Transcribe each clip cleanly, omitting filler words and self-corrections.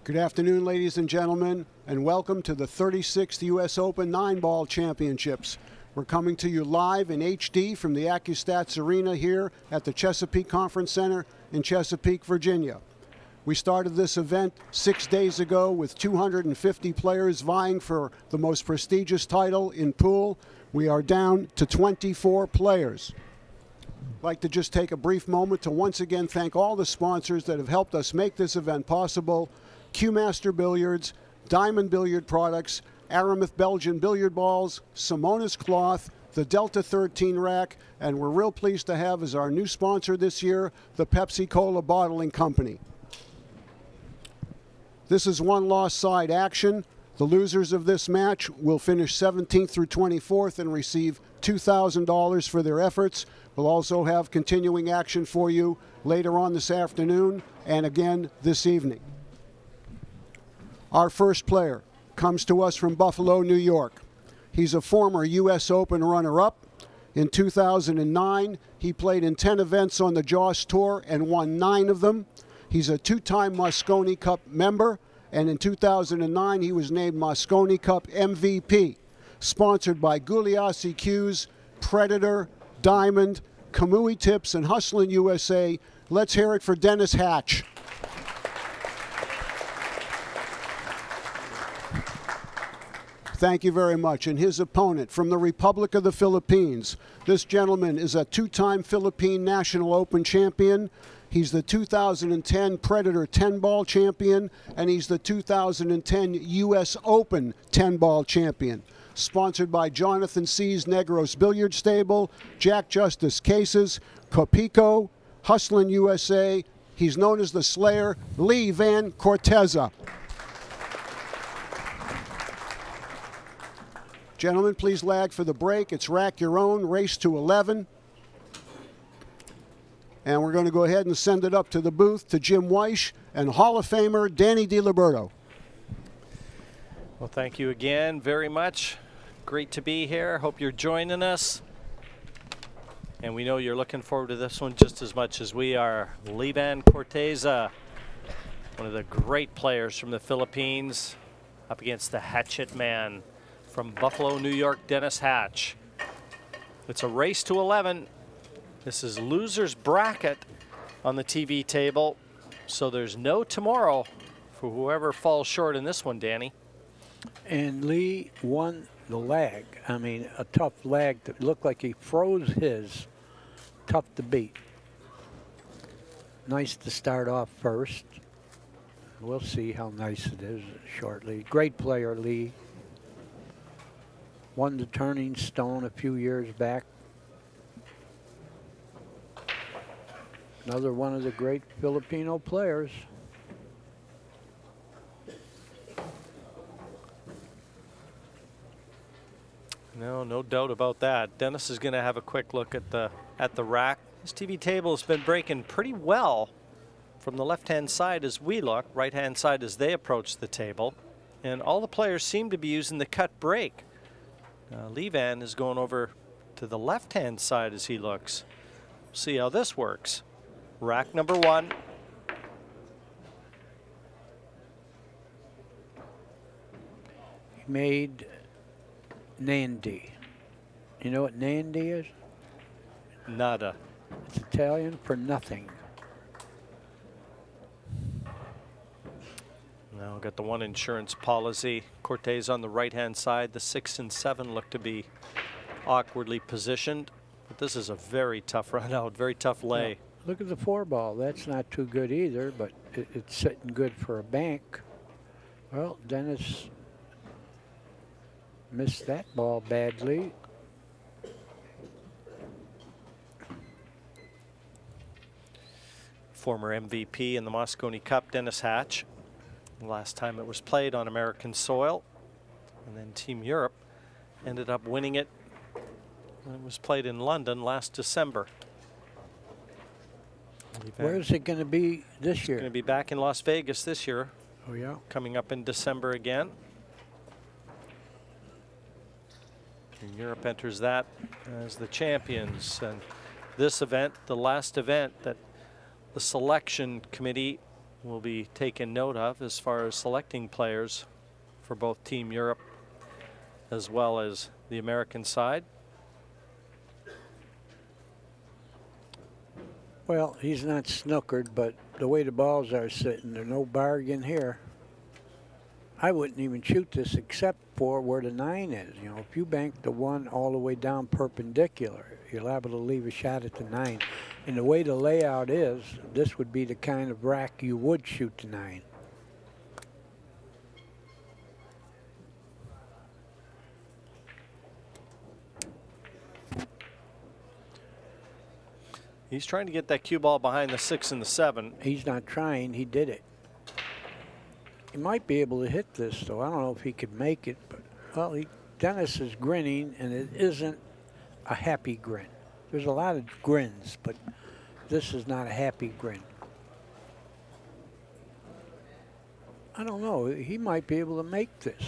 Good afternoon, ladies and gentlemen, and welcome to the 36th U.S. Open 9-Ball Championships. We're coming to you live in HD from the Accu-Stats Arena here at the Chesapeake Conference Center in Chesapeake, Virginia. We started this event 6 days ago with 250 players vying for the most prestigious title in pool. We are down to 24 players. I'd like to just take a brief moment to once again thank all the sponsors that have helped us make this event possible. Q-Master Billiards, Diamond Billiard Products, Aramuth Belgian Billiard Balls, Simonis Cloth, the Delta 13 Rack, and we're real pleased to have as our new sponsor this year, the Pepsi-Cola Bottling Company. This is one lost side action. The losers of this match will finish 17th through 24th and receive $2,000 for their efforts. We'll also have continuing action for you later on this afternoon and again this evening. Our first player comes to us from Buffalo, New York. He's a former U.S. Open runner-up. In 2009, he played in 10 events on the Joss Tour and won 9 of them. He's a 2-time Mosconi Cup member, and in 2009, he was named Mosconi Cup MVP. Sponsored by Gugliassi Q's, Predator, Diamond, Kamui Tips, and Hustlin' USA. Let's hear it for Dennis Hatch. Thank you very much. And his opponent from the Republic of the Philippines. This gentleman is a 2-time Philippine National Open champion. He's the 2010 Predator 10-ball champion, and he's the 2010 U.S. Open 10-ball champion. Sponsored by Jonathan C's Negros Billiard Stable, Jack Justice Cases, Copico, Hustlin' USA. He's known as the Slayer, Vann Corteza. Gentlemen, please lag for the break. It's rack your own, race to 11. And we're going to go ahead and send it up to the booth to Jim Weish and Hall of Famer Danny DiLiberto. Well, thank you again very much. Great to be here. Hope you're joining us. And we know you're looking forward to this one just as much as we are. Vann Corteza, one of the great players from the Philippines, up against the Hatchetman from Buffalo, New York, Dennis Hatch. It's a race to 11. This is loser's bracket on the TV table, so there's no tomorrow for whoever falls short in this one, Danny. And Lee won the lag. I mean, a tough lag that looked like he froze his. Tough to beat. Nice to start off first. We'll see how nice it is shortly. Great player, Lee. Won the Turning Stone a few years back. Another one of the great Filipino players. No doubt about that. Dennis is going to have a quick look at the rack. This TV table has been breaking pretty well from the left-hand side as we look, right-hand side as they approach the table. And all the players seem to be using the cut break. Vann is going over to the left-hand side as he looks. See how this works. Rack number 1. He made Nandi. You know what Nandi is? Nada. It's Italian for nothing. Now got the one insurance policy. Cortez on the right-hand side. The 6 and 7 look to be awkwardly positioned. But this is a very tough run out, very tough lay. Yeah. Look at the 4-ball. That's not too good either, but it's sitting good for a bank. Well, Dennis missed that ball badly. Former MVP in the Mosconi Cup, Dennis Hatch. Last time it was played on American soil. And then Team Europe ended up winning it when it was played in London last December. Where is it going to be this year? It's going to be back in Las Vegas this year. Oh, yeah. Coming up in December again. And Europe enters that as the champions. And this event, the last event that the selection committee will be taken note of as far as selecting players for both Team Europe as well as the American side. Well, he's not snookered, but the way the balls are sitting, there's no bargain here. I wouldn't even shoot this except for where the 9 is. You know, if you bank the 1 all the way down perpendicular, you're liable to leave a shot at the 9. And the way the layout is, this would be the kind of rack you would shoot the 9. He's trying to get that cue ball behind the 6 and the 7. He's not trying, he did it. He might be able to hit this, though. I don't know if he could make it, but, well, Dennis is grinning, and it isn't a happy grin. There's a lot of grins, but this is not a happy grin. I don't know. He might be able to make this.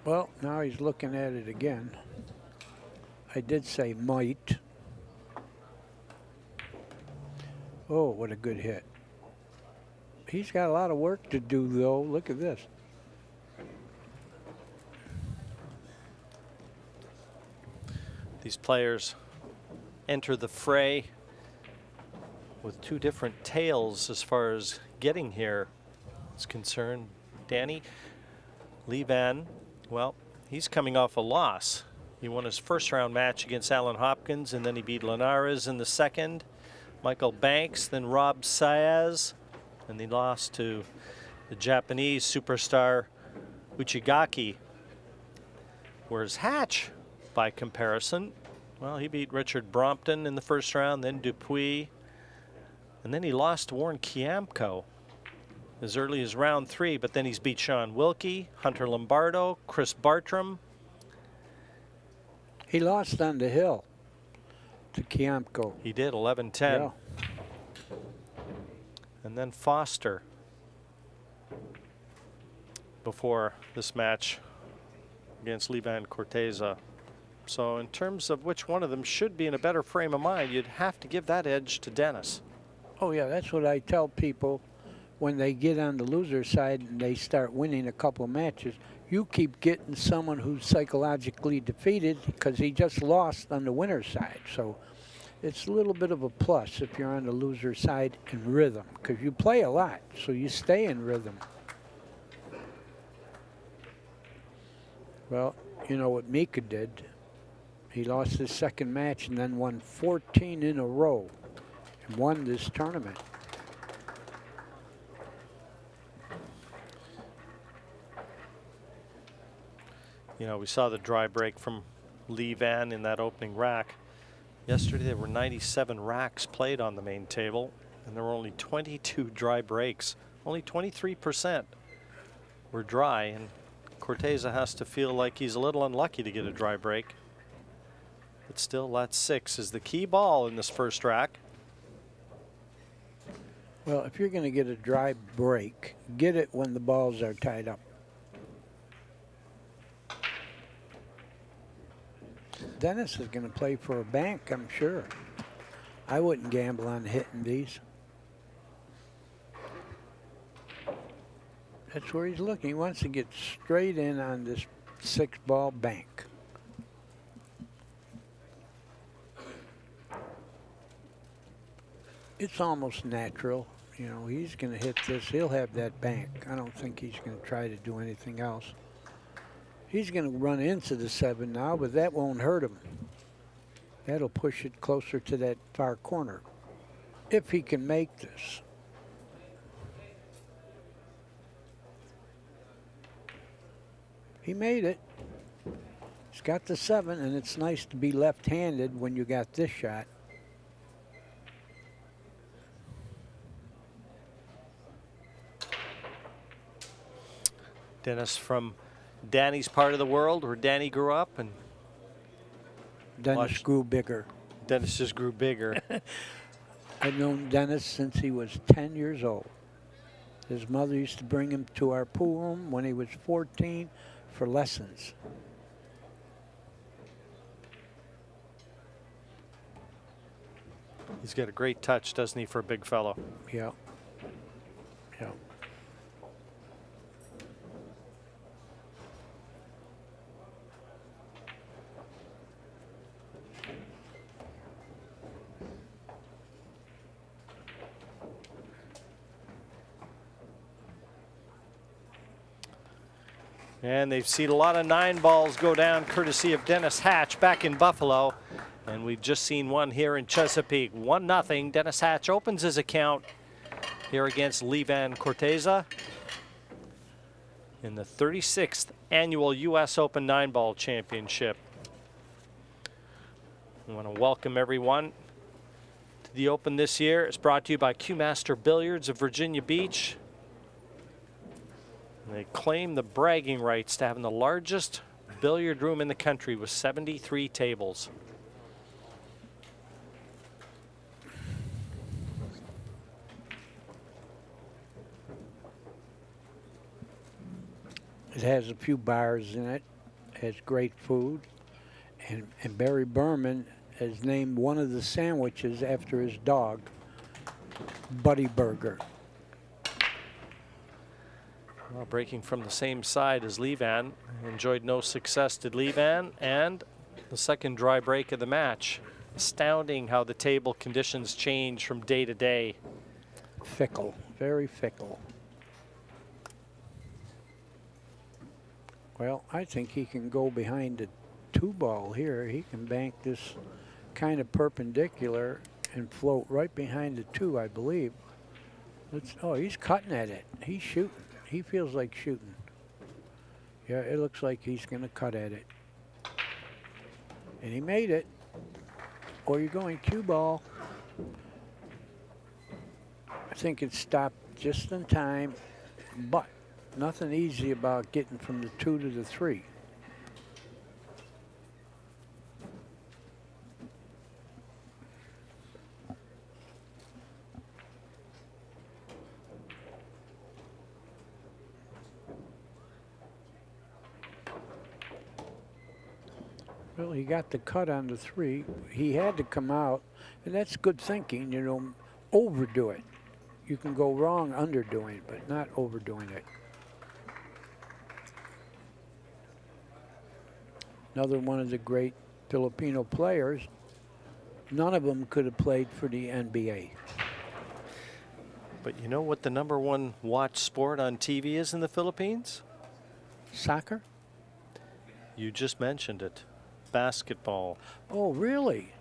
Well, now he's looking at it again. I did say might. Oh, what a good hit. He's got a lot of work to do, though. Look at this. These players enter the fray with 2 different tales as far as getting here is concerned. Danny, Lee Vann, well, he's coming off a loss. He won his first round match against Alan Hopkins, and then he beat Linares in the second. Michael Banks, then Rob Saez, and he lost to the Japanese superstar Uchigaki. Whereas Hatch, by comparison, well, he beat Richard Brompton in the first round, then Dupuis, and then he lost to Warren Kiamko as early as round 3, but then he's beat Sean Wilkie, Hunter Lombardo, Chris Bartram. He lost on the hill to Kiamko. He did, 11-10. Yeah. And then Foster before this match against Vann Corteza. So in terms of which one of them should be in a better frame of mind, you'd have to give that edge to Dennis. Oh, yeah, that's what I tell people when they get on the loser side and they start winning a couple of matches. You keep getting someone who's psychologically defeated because he just lost on the winner's side. So it's a little bit of a plus if you're on the loser side in rhythm, because you play a lot, so you stay in rhythm. Well, you know what Mika did. He lost his second match and then won 14 in a row and won this tournament. You know, we saw the dry break from Lee Vann in that opening rack. Yesterday there were 97 racks played on the main table, and there were only 22 dry breaks. Only 23% were dry, and Corteza has to feel like he's a little unlucky to get a dry break. But still, that 6 is the key ball in this first rack. Well, if you're going to get a dry break, get it when the balls are tied up. Dennis is going to play for a bank, I'm sure. I wouldn't gamble on hitting these. That's where he's looking. He wants to get straight in on this 6-ball bank. It's almost natural. You know, he's going to hit this. He'll have that bank. I don't think he's going to try to do anything else. He's going to run into the 7 now, but that won't hurt him. That'll push it closer to that far corner, if he can make this. He made it. He's got the 7, and it's nice to be left-handed when you got this shot. Dennis from Danny's part of the world where Danny grew up, and Dennis grew bigger. Dennis just grew bigger. I've known Dennis since he was 10 years old. His mother used to bring him to our pool room when he was 14 for lessons. He's got a great touch, doesn't he, for a big fellow? Yeah. Yeah. And they've seen a lot of 9 balls go down courtesy of Dennis Hatch back in Buffalo. And we've just seen one here in Chesapeake. 1-0. Dennis Hatch opens his account here against Vann Corteza in the 36th annual U.S. Open 9-ball championship. I want to welcome everyone to the Open this year. It's brought to you by Q-Master Billiards of Virginia Beach. They claim the bragging rights to having the largest billiard room in the country with 73 tables. It has a few bars in it, has great food, and Barry Berman has named one of the sandwiches after his dog, Buddy Burger. Well, breaking from the same side as Vann. Enjoyed no success, did Vann, and the second dry break of the match. Astounding how the table conditions change from day to day. Fickle, very fickle. Well, I think he can go behind the 2-ball here. He can bank this kind of perpendicular and float right behind the 2, I believe. Oh, he's cutting at it. He's shooting. He feels like shooting. Yeah, it looks like he's going to cut at it. And he made it. Or you're going 2-ball. I think it stopped just in time, but nothing easy about getting from the 2 to the 3. Well, he got the cut on the 3. He had to come out, and that's good thinking, you know, overdo it. You can go wrong underdoing it, but not overdoing it. Another one of the great Filipino players. None of them could have played for the NBA. But you know what the #1 watched sport on TV is in the Philippines? Soccer? You just mentioned it. Basketball. Oh, really?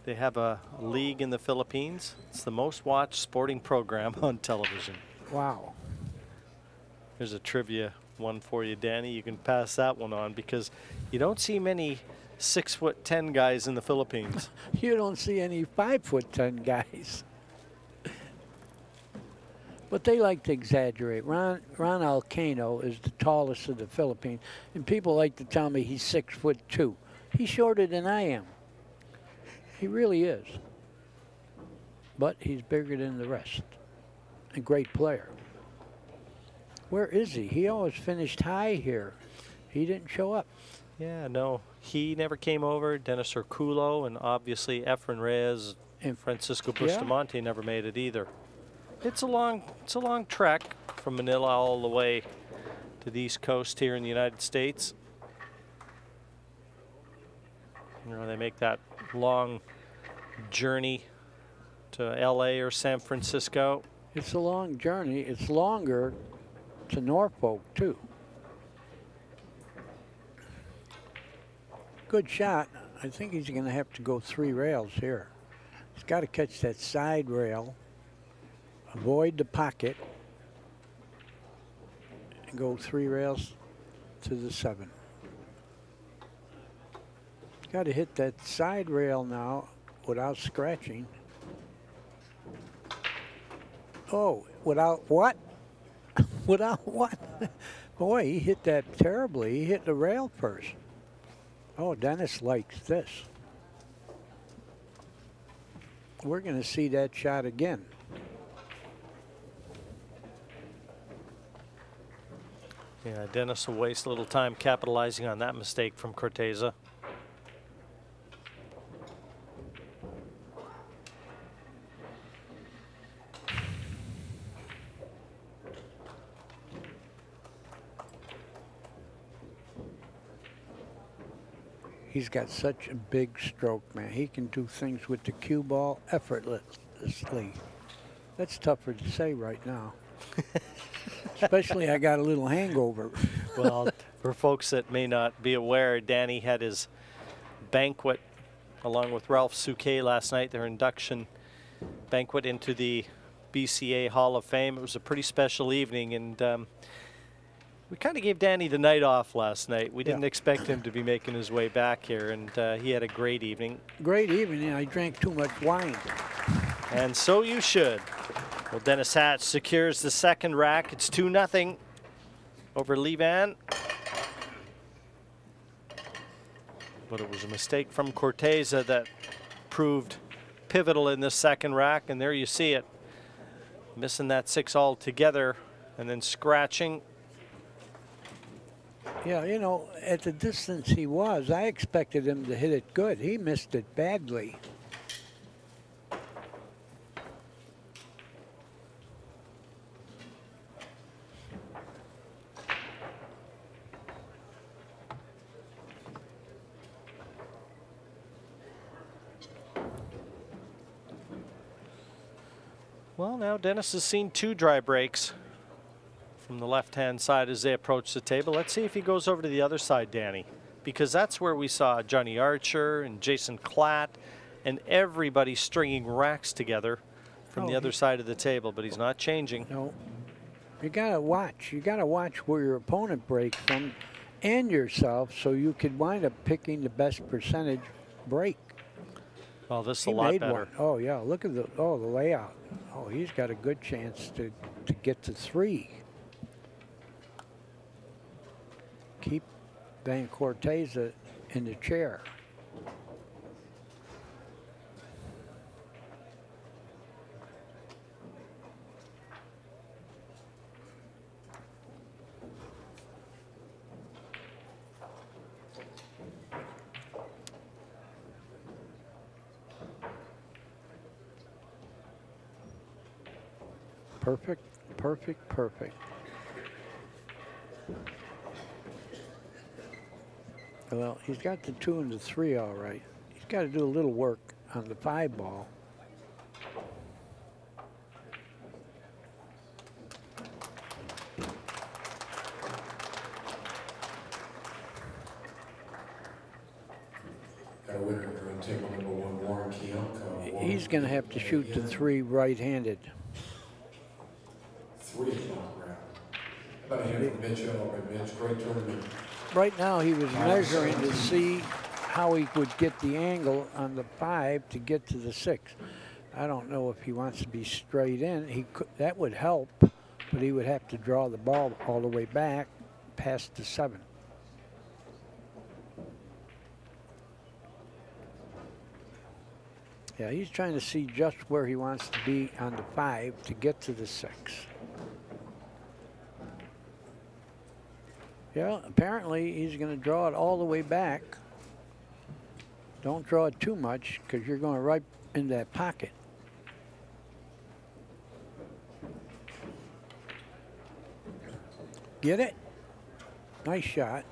They have a league in the Philippines. It's the most watched sporting program on television. Wow. There's a trivia one for you, Danny. You can pass that one on because you don't see many 6'10" guys in the Philippines. You don't see any 5'10" guys. But they like to exaggerate. Ron Alcano is the tallest of the Philippines, and people like to tell me he's 6'2". He's shorter than I am. He really is. But he's bigger than the rest. A great player. Where is he? He always finished high here. He didn't show up. Yeah, no. He never came over. Dennis Herculo and obviously Efren Reyes and Francisco Bustamante never made it either. It's a long trek from Manila all the way to the East Coast here in the United States. You know, they make that long journey to LA or San Francisco. It's a long journey. It's longer to Norfolk too. Good shot. I think he's going to have to go 3 rails here. He's got to catch that side rail, avoid the pocket, and go 3 rails to the 7. Got to hit that side rail now without scratching. Oh, without what? Without what? Boy, he hit that terribly. He hit the rail first. Oh, Dennis likes this. We're going to see that shot again. Yeah, Dennis will waste a little time capitalizing on that mistake from Corteza. He's got such a big stroke, man. He can do things with the cue ball effortlessly. That's tougher to say right now. Especially I got a little hangover. Well, for folks that may not be aware, Danny had his banquet along with Ralph Souquet last night, their induction banquet into the BCA Hall of Fame. It was a pretty special evening, and we kind of gave Danny the night off last night. We didn't expect him to be making his way back here, and he had a great evening. Great evening. I drank too much wine. And so you should. Well, Dennis Hatch secures the second rack. It's 2-0 over Lee Vann. But it was a mistake from Corteza that proved pivotal in this second rack, and there you see it. Missing that 6 altogether and then scratching. Yeah, you know, at the distance he was, I expected him to hit it good. He missed it badly. Well, now Dennis has seen 2 dry breaks from the left-hand side as they approach the table. Let's see if he goes over to the other side, Danny, because that's where we saw Johnny Archer and Jason Klatt and everybody stringing racks together from the other side of the table, but he's not changing. No, you gotta watch. You gotta watch where your opponent breaks from and yourself, so you could wind up picking the best percentage break. Oh, this is He a lot made better. one. Oh yeah, look at the layout. Oh, he's got a good chance to get to 3. Keep Vann Corteza in the chair. Perfect, perfect, perfect. Well, he's got the 2 and the 3 all right. He's got to do a little work on the 5 ball. Got a winner during table number 1, Warren Kiyoko. He's going to have to shoot the 3 right-handed. 3 o'clock round. About a hand from Mitchell over Mitch. Great tournament. Right now he was measuring to see how he would get the angle on the 5 to get to the 6. I don't know if he wants to be straight in. He could, that would help, but he would have to draw the ball all the way back past the 7. Yeah, he's trying to see just where he wants to be on the 5 to get to the 6. Yeah, apparently he's going to draw it all the way back. Don't draw it too much because you're going right in that pocket. Get it? Nice shot.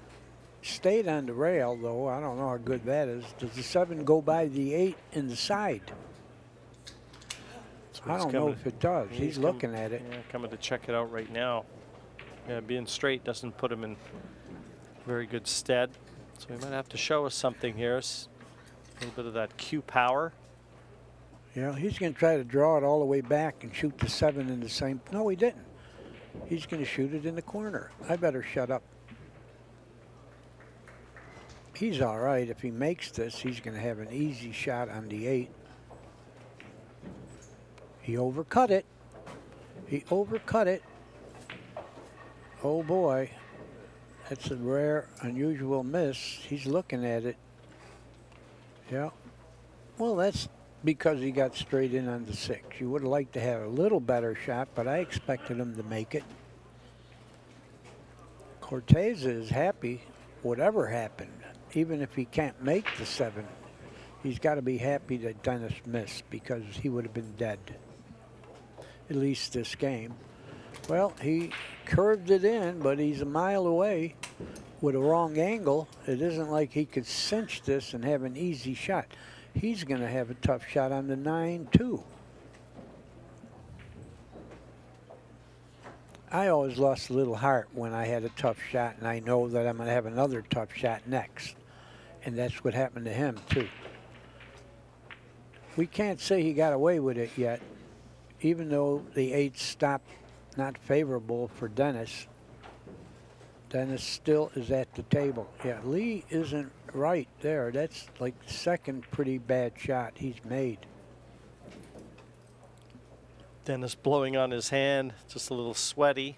Stayed on the rail, though. I don't know how good that is. Does the 7 go by the 8 in the side? I don't know if it does. He's looking at it. Yeah, coming to check it out right now. Yeah, being straight doesn't put him in very good stead. So he might have to show us something here. A little bit of that cue power. Yeah, he's going to try to draw it all the way back and shoot the 7 in the same. No, he didn't. He's going to shoot it in the corner. I better shut up. He's all right. If he makes this, he's going to have an easy shot on the 8. He overcut it. He overcut it. Oh boy, that's a rare, unusual miss. He's looking at it. Yeah. Well, that's because he got straight in on the 6. You would have liked to have a little better shot, but I expected him to make it. Corteza is happy, whatever happened. Even if he can't make the 7, he's got to be happy that Dennis missed because he would have been dead, at least this game. Well, he curved it in, but he's a mile away. with a wrong angle, it isn't like he could cinch this and have an easy shot. He's going to have a tough shot on the 9 too. I always lost a little heart when I had a tough shot, and I know that I'm going to have another tough shot next. And that's what happened to him too. We can't say he got away with it yet, even though the 8 stopped not favorable for Dennis. Dennis still is at the table. Yeah, Lee isn't right there. That's like the second pretty bad shot he's made. Dennis blowing on his hand, just a little sweaty.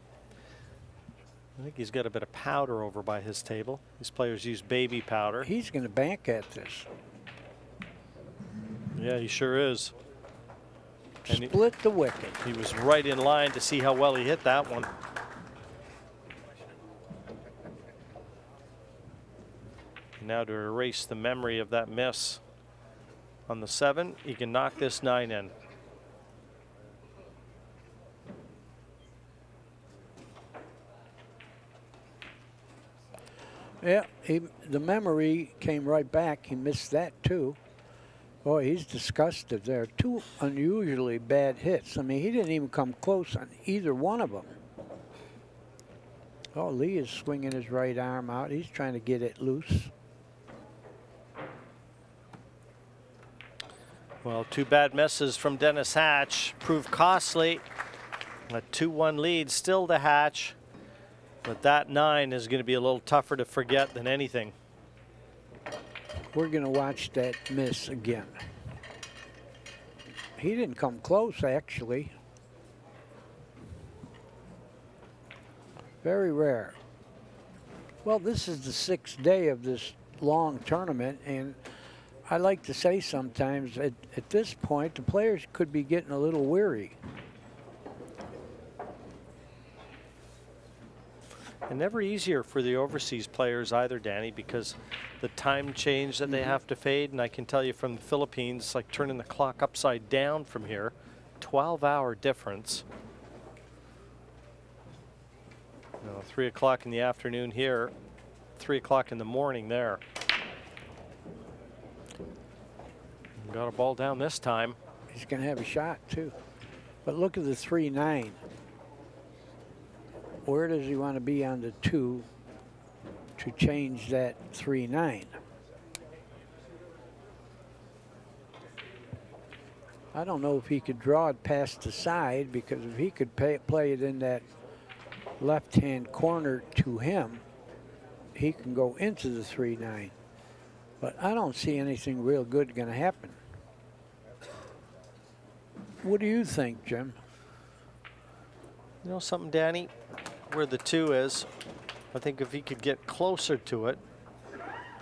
I think he's got a bit of powder over by his table. These players use baby powder. He's going to bank at this. Yeah, he sure is. And Split the wicket. He was right in line to see how well he hit that one. Now to erase the memory of that miss on the 7, he can knock this 9 in. Yeah, the memory came right back. He missed that too. Boy, he's disgusted there. 2 unusually bad hits. I mean, he didn't even come close on either one of them. Oh, Lee is swinging his right arm out. He's trying to get it loose. Well, 2 bad misses from Dennis Hatch proved costly. A 2-1 lead still to Hatch. But that 9 is going to be a little tougher to forget than anything. We're going to watch that miss again. He didn't come close, actually. Very rare. Well, this is the 6th day of this long tournament, and I like to say sometimes at this point, the players could be getting a little weary. And never easier for the overseas players either, Danny, because the time change that they have to fade, and I can tell you from the Philippines, it's like turning the clock upside down from here. 12-hour difference. 3 o'clock in the afternoon here, 3 o'clock in the morning there. Got a ball down this time. He's going to have a shot too. But look at the 3-9. Where does he want to be on the 2 to change that 3-9? I don't know if he could draw it past the side, because if he could play it in that left-hand corner to him, he can go into the 3-9. But I don't see anything real good going to happen. What do you think, Jim? You know something, Danny? Where the 2 is, I think if he could get closer to it,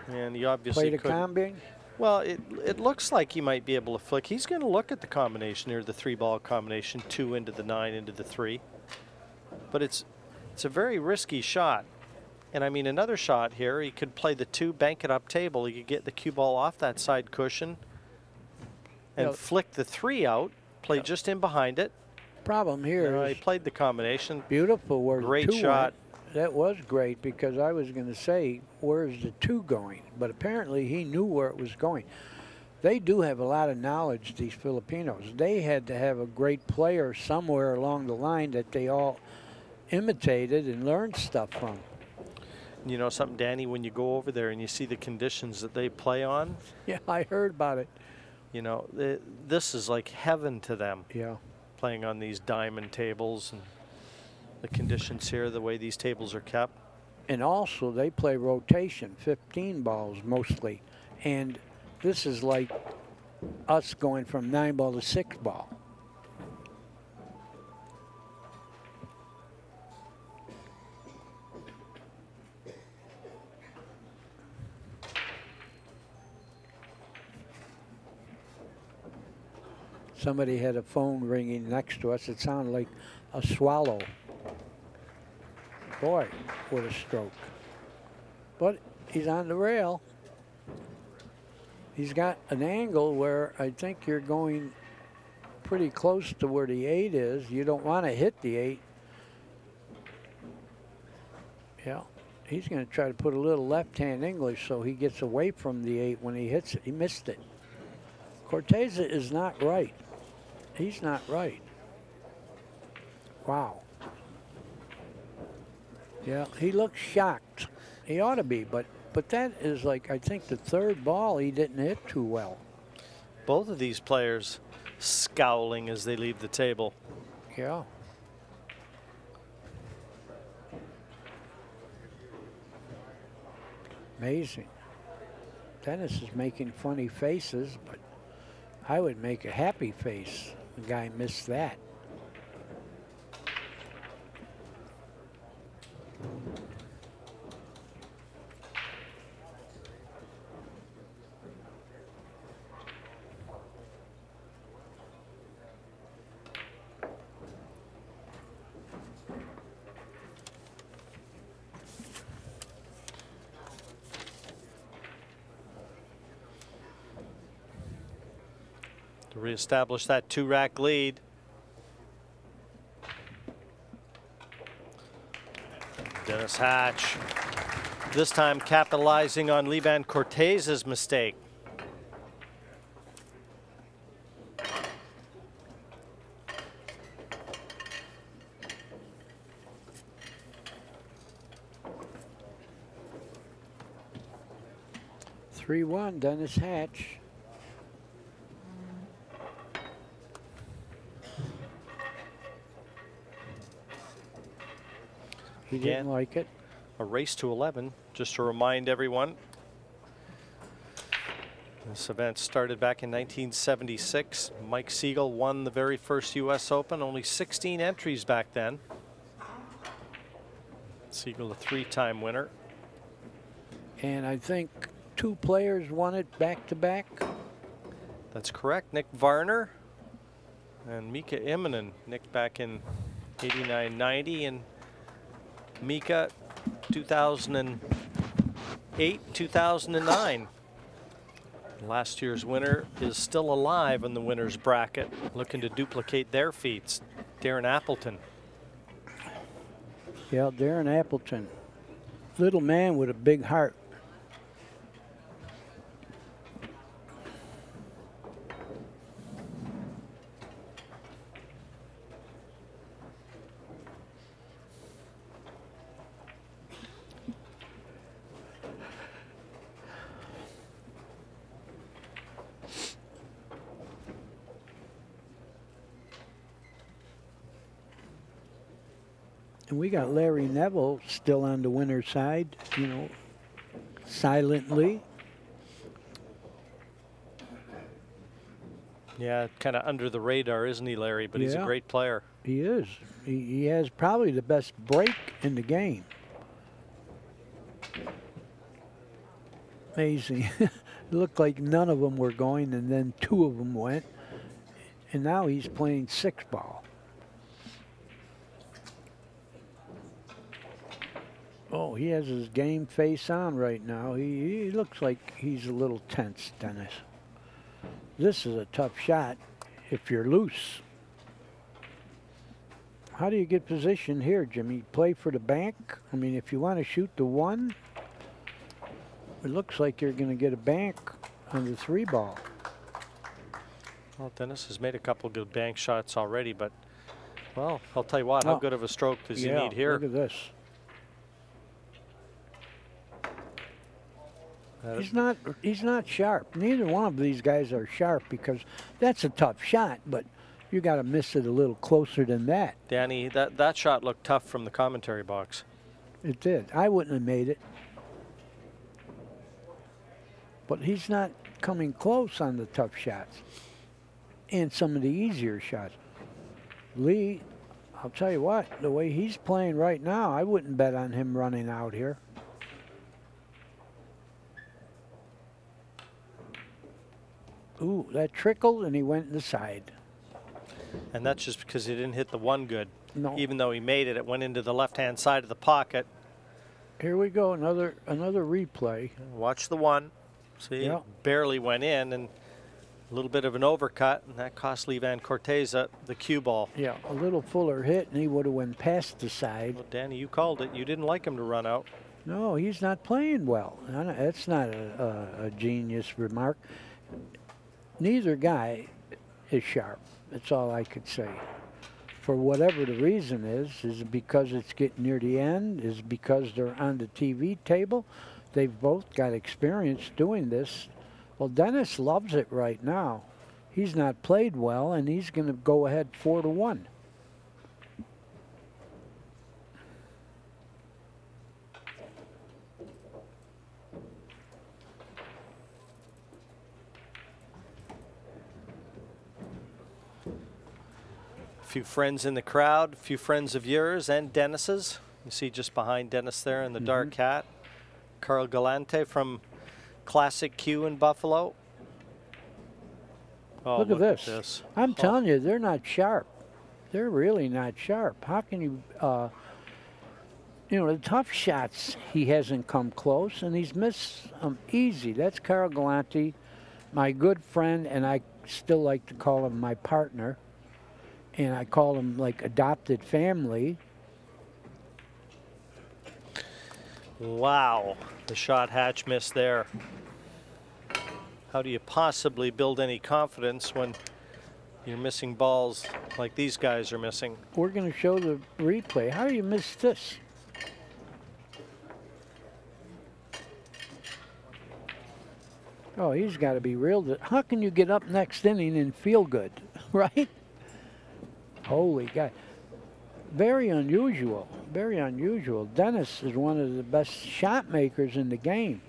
and he obviously play the combing. Well, it looks like he might be able to flick. He's going to look at the combination here, the 3-ball combination, 2 into the 9 into the 3. But it's a very risky shot. And I mean, another shot here, he could play the 2, bank it up table. He could get the cue ball off that side cushion and flick the 3 out, play just in behind it. Problem here is he played the combination. Beautiful where great the 2 shot. Went. That was great, because I was going to say, where's the 2 going? But apparently he knew where it was going. They do have a lot of knowledge, these Filipinos. They had to have a great player somewhere along the line that they all imitated and learned stuff from. You know something, Danny, when you go over there and you see the conditions that they play on. Yeah, I heard about it. You know, this is like heaven to them. Yeah. Playing on these diamond tables and the conditions here, the way these tables are kept. And also they play rotation, 15 balls mostly. And this is like us going from 9-ball to 6-ball. Somebody had a phone ringing next to us. It sounded like a swallow. Boy, what a stroke. But he's on the rail. He's got an angle where I think you're going pretty close to where the 8 is. You don't want to hit the 8. Yeah, He's going to try to put a little left-hand English so he gets away from the 8 when he hits it. He missed it. Corteza is not right. He's not right. Wow. Yeah, he looks shocked. He ought to be, but that is like, I think, the 3rd ball he didn't hit too well. Both of these players scowling as they leave the table. Yeah. Amazing. Dennis is making funny faces, but I would make a happy face. The guy missed that. To reestablish that 2-rack lead. Dennis Hatch, this time capitalizing on Vann Corteza's mistake. (3-1) Dennis Hatch. He didn't like it. A race to 11, just to remind everyone. This event started back in 1976. Mike Siegel won the very first U.S. Open, only 16 entries back then. Siegel, a 3-time winner. And I think 2 players won it back-to-back. That's correct. Nick Varner and Mika Immonen. Nick back in 89-90 and Mika 2008, 2009. Last year's winner is still alive in the winner's bracket, looking to duplicate their feats. Darren Appleton. Yeah, Darren Appleton. Little man with a big heart. And we got Larry Neville still on the winner's side, you know, silently. Yeah, kind of under the radar, isn't he, Larry? But he's a great player. He is. He has probably the best break in the game. Amazing. It looked like none of them were going, and then 2 of them went. And now he's playing 6-ball. Oh, he has his game face on right now. He looks like he's a little tense, Dennis. This is a tough shot if you're loose. How do you get position here, Jimmy? Play for the bank? I mean, if you want to shoot the 1, it looks like you're going to get a bank on the 3-ball. Well, Dennis has made a couple good bank shots already, but, well, I'll tell you what, how good of a stroke does he need here? Look at this. He's not sharp. Neither one of these guys are sharp because that's a tough shot, but you got to miss it a little closer than that. Danny, that shot looked tough from the commentary box. It did. I wouldn't have made it. But he's not coming close on the tough shots and some of the easier shots. Lee, I'll tell you what, the way he's playing right now, I wouldn't bet on him running out here. Ooh, that trickled and he went in the side. And that's just because he didn't hit the 1 good. No. Even though he made it, it went into the left-hand side of the pocket. Here we go, another replay. Watch the 1. See, it barely went in, and a little bit of an overcut, and that cost Vann Corteza the cue ball. Yeah, a little fuller hit, and he would have went past the side. Well, Danny, you called it. You didn't like him to run out. No, he's not playing well. That's not a genius remark. Neither guy is sharp. That's all I could say. For whatever the reason is it because it's getting near the end? Is it because they're on the TV table? They've both got experience doing this. Well, Dennis loves it right now. He's not played well, and he's going to go ahead 4-1. A few friends in the crowd, a few friends of yours and Dennis's. You see just behind Dennis there in the dark hat. Carl Galante from Classic Q in Buffalo. Oh, look at this. I'm telling you, they're not sharp. They're really not sharp. How can you, you know, the tough shots, he hasn't come close, and he's missed easy. That's Carl Galante, my good friend, and I still like to call him my partner. And I call him like adopted family. Wow, the shot Hatch missed there. How do you possibly build any confidence when you're missing balls like these guys are missing? We're going to show the replay. How do you miss this? Oh, he's got to be real. How can you get up next inning and feel good, right? Holy God. Very unusual. Very unusual. Dennis is one of the best shot makers in the game.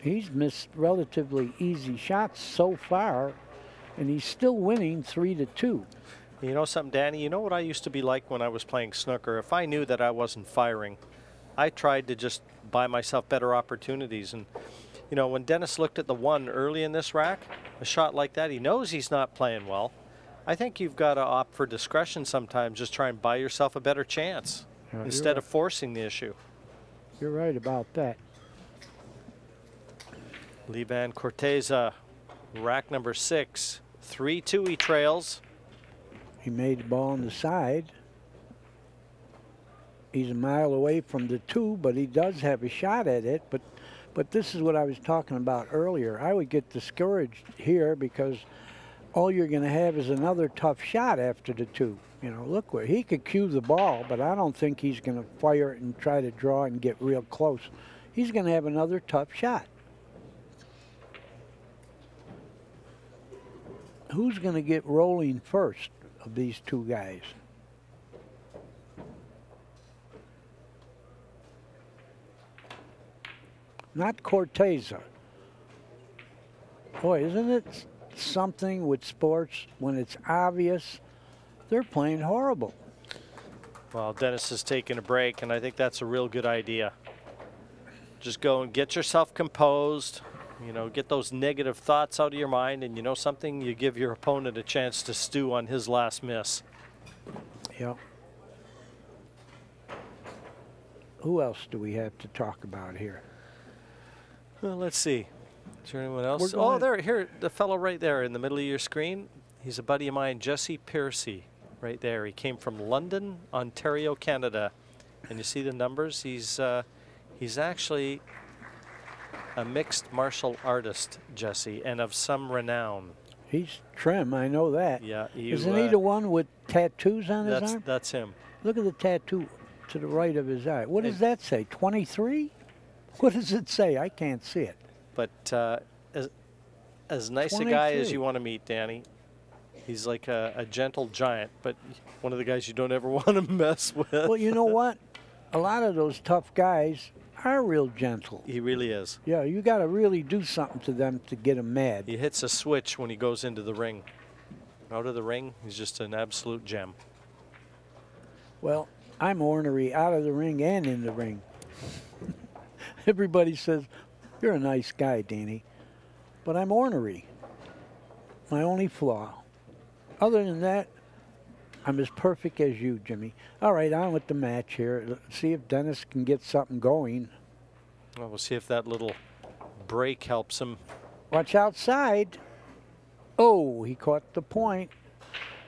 He's missed relatively easy shots so far, and he's still winning 3-2. You know something, Danny? You know what I used to be like when I was playing snooker? If I knew that I wasn't firing, I tried to just buy myself better opportunities. And, you know, when Dennis looked at the one early in this rack, a shot like that, he knows he's not playing well. I think you've got to opt for discretion sometimes. Just try and buy yourself a better chance instead of forcing the issue. You're right about that. Vann Corteza, rack number 6. 3-2 he trails. He made the ball on the side. He's a mile away from the 2, but he does have a shot at it. But this is what I was talking about earlier. I would get discouraged here because all you're going to have is another tough shot after the 2. You know, look where he could cue the ball, but I don't think he's going to fire it and try to draw and get real close. He's going to have another tough shot. Who's going to get rolling first of these two guys? Not Corteza. Boy, isn't it something with sports when it's obvious they're playing horrible? Well, Dennis is taking a break, and I think that's a real good idea. Just go and get yourself composed. You know, get those negative thoughts out of your mind, and you know something, you give your opponent a chance to stew on his last miss. Yeah. Who else do we have to talk about here? Well, let's see. Is there anyone else? Oh, there, here, the fellow right there in the middle of your screen. He's a buddy of mine, Jesse Piercy, right there. He came from London, Ontario, Canada. And you see the numbers? He's actually a mixed martial artist, Jesse, and of some renown. He's trim, I know that. Yeah. Isn't he the one with tattoos on his arm? That's him. Look at the tattoo to the right of his eye. What does that say, 23? What does it say? I can't see it. But as nice 23. A guy as you want to meet, Danny, he's like a gentle giant, but one of the guys you don't ever want to mess with. Well, you know what? A lot of those tough guys are real gentle. He really is. Yeah, you got to really do something to them to get them mad. He hits a switch when he goes into the ring. Out of the ring, he's just an absolute gem. Well, I'm ornery out of the ring and in the ring. Everybody says, you're a nice guy, Danny, but I'm ornery. My only flaw. Other than that, I'm as perfect as you, Jimmy. All right, on with the match here. Let's see if Dennis can get something going. Well, we'll see if that little break helps him. Watch outside. Oh, he caught the point.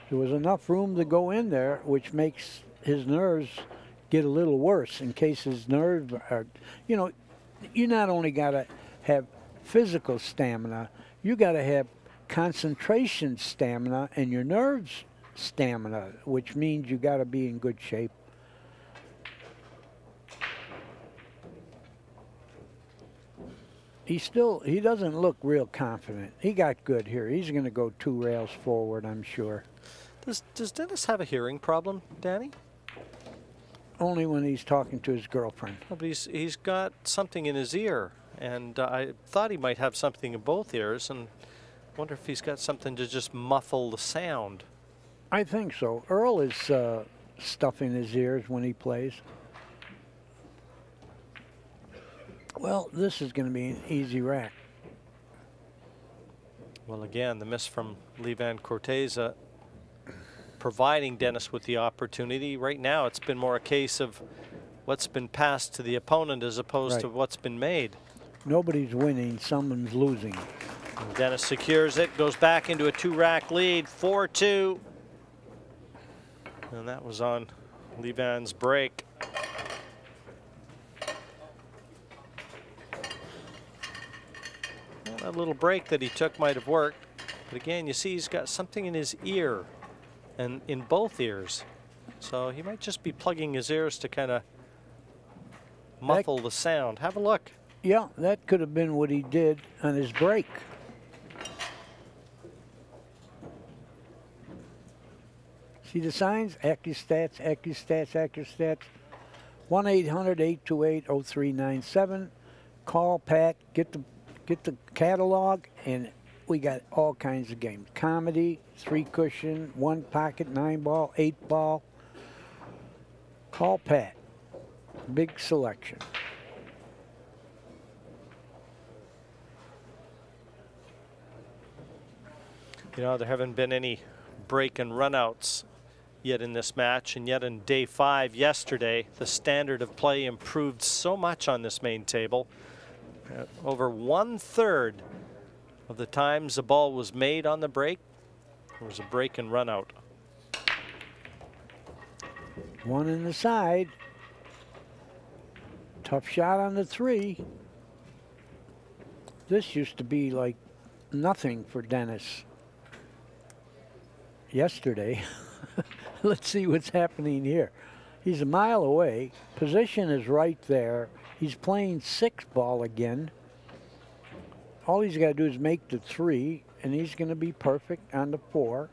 There was enough room to go in there, which makes his nerves get a little worse in case his nerves are, you know, you not only got to have physical stamina, you got to have concentration stamina and your nerves stamina, which means you got to be in good shape. He doesn't look real confident. He got good here. He's going to go 2 rails forward, I'm sure. Does Dennis have a hearing problem, Danny? Only when he's talking to his girlfriend. Oh, but he's got something in his ear, and I thought he might have something in both ears, and wonder if he's got something to just muffle the sound. I think so. Earl is stuffing his ears when he plays. Well, this is going to be an easy rack. Well, again, the miss from Vann Corteza providing Dennis with the opportunity. Right now, it's been more a case of what's been passed to the opponent as opposed to what's been made. Nobody's winning, someone's losing. And Dennis secures it, goes back into a 2-rack lead, 4-2. And that was on Vann's break. Well, that little break that he took might have worked. But again, you see he's got something in his ear and in both ears. So he might just be plugging his ears to kind of muffle the sound. Have a look. Yeah, that could have been what he did on his break. See the signs? ACCUSTATS, ACCUSTATS, ACCUSTATS. 1-800-828-0397. Call Pat, get the catalog, and we got all kinds of games. Comedy, 3-cushion, 1-pocket, 9-ball, 8-ball. Call Pat. Big selection. You know, there haven't been any break and runouts yet in this match, and yet in day 5 yesterday, the standard of play improved so much on this main table. Over 1/3 of the times the ball was made on the break, there was a break and run out. One in the side. Tough shot on the 3. This used to be like nothing for Dennis yesterday. Let's see what's happening here. He's a mile away. Position is right there. He's playing 6-ball again. All he's got to do is make the 3, and he's going to be perfect on the 4.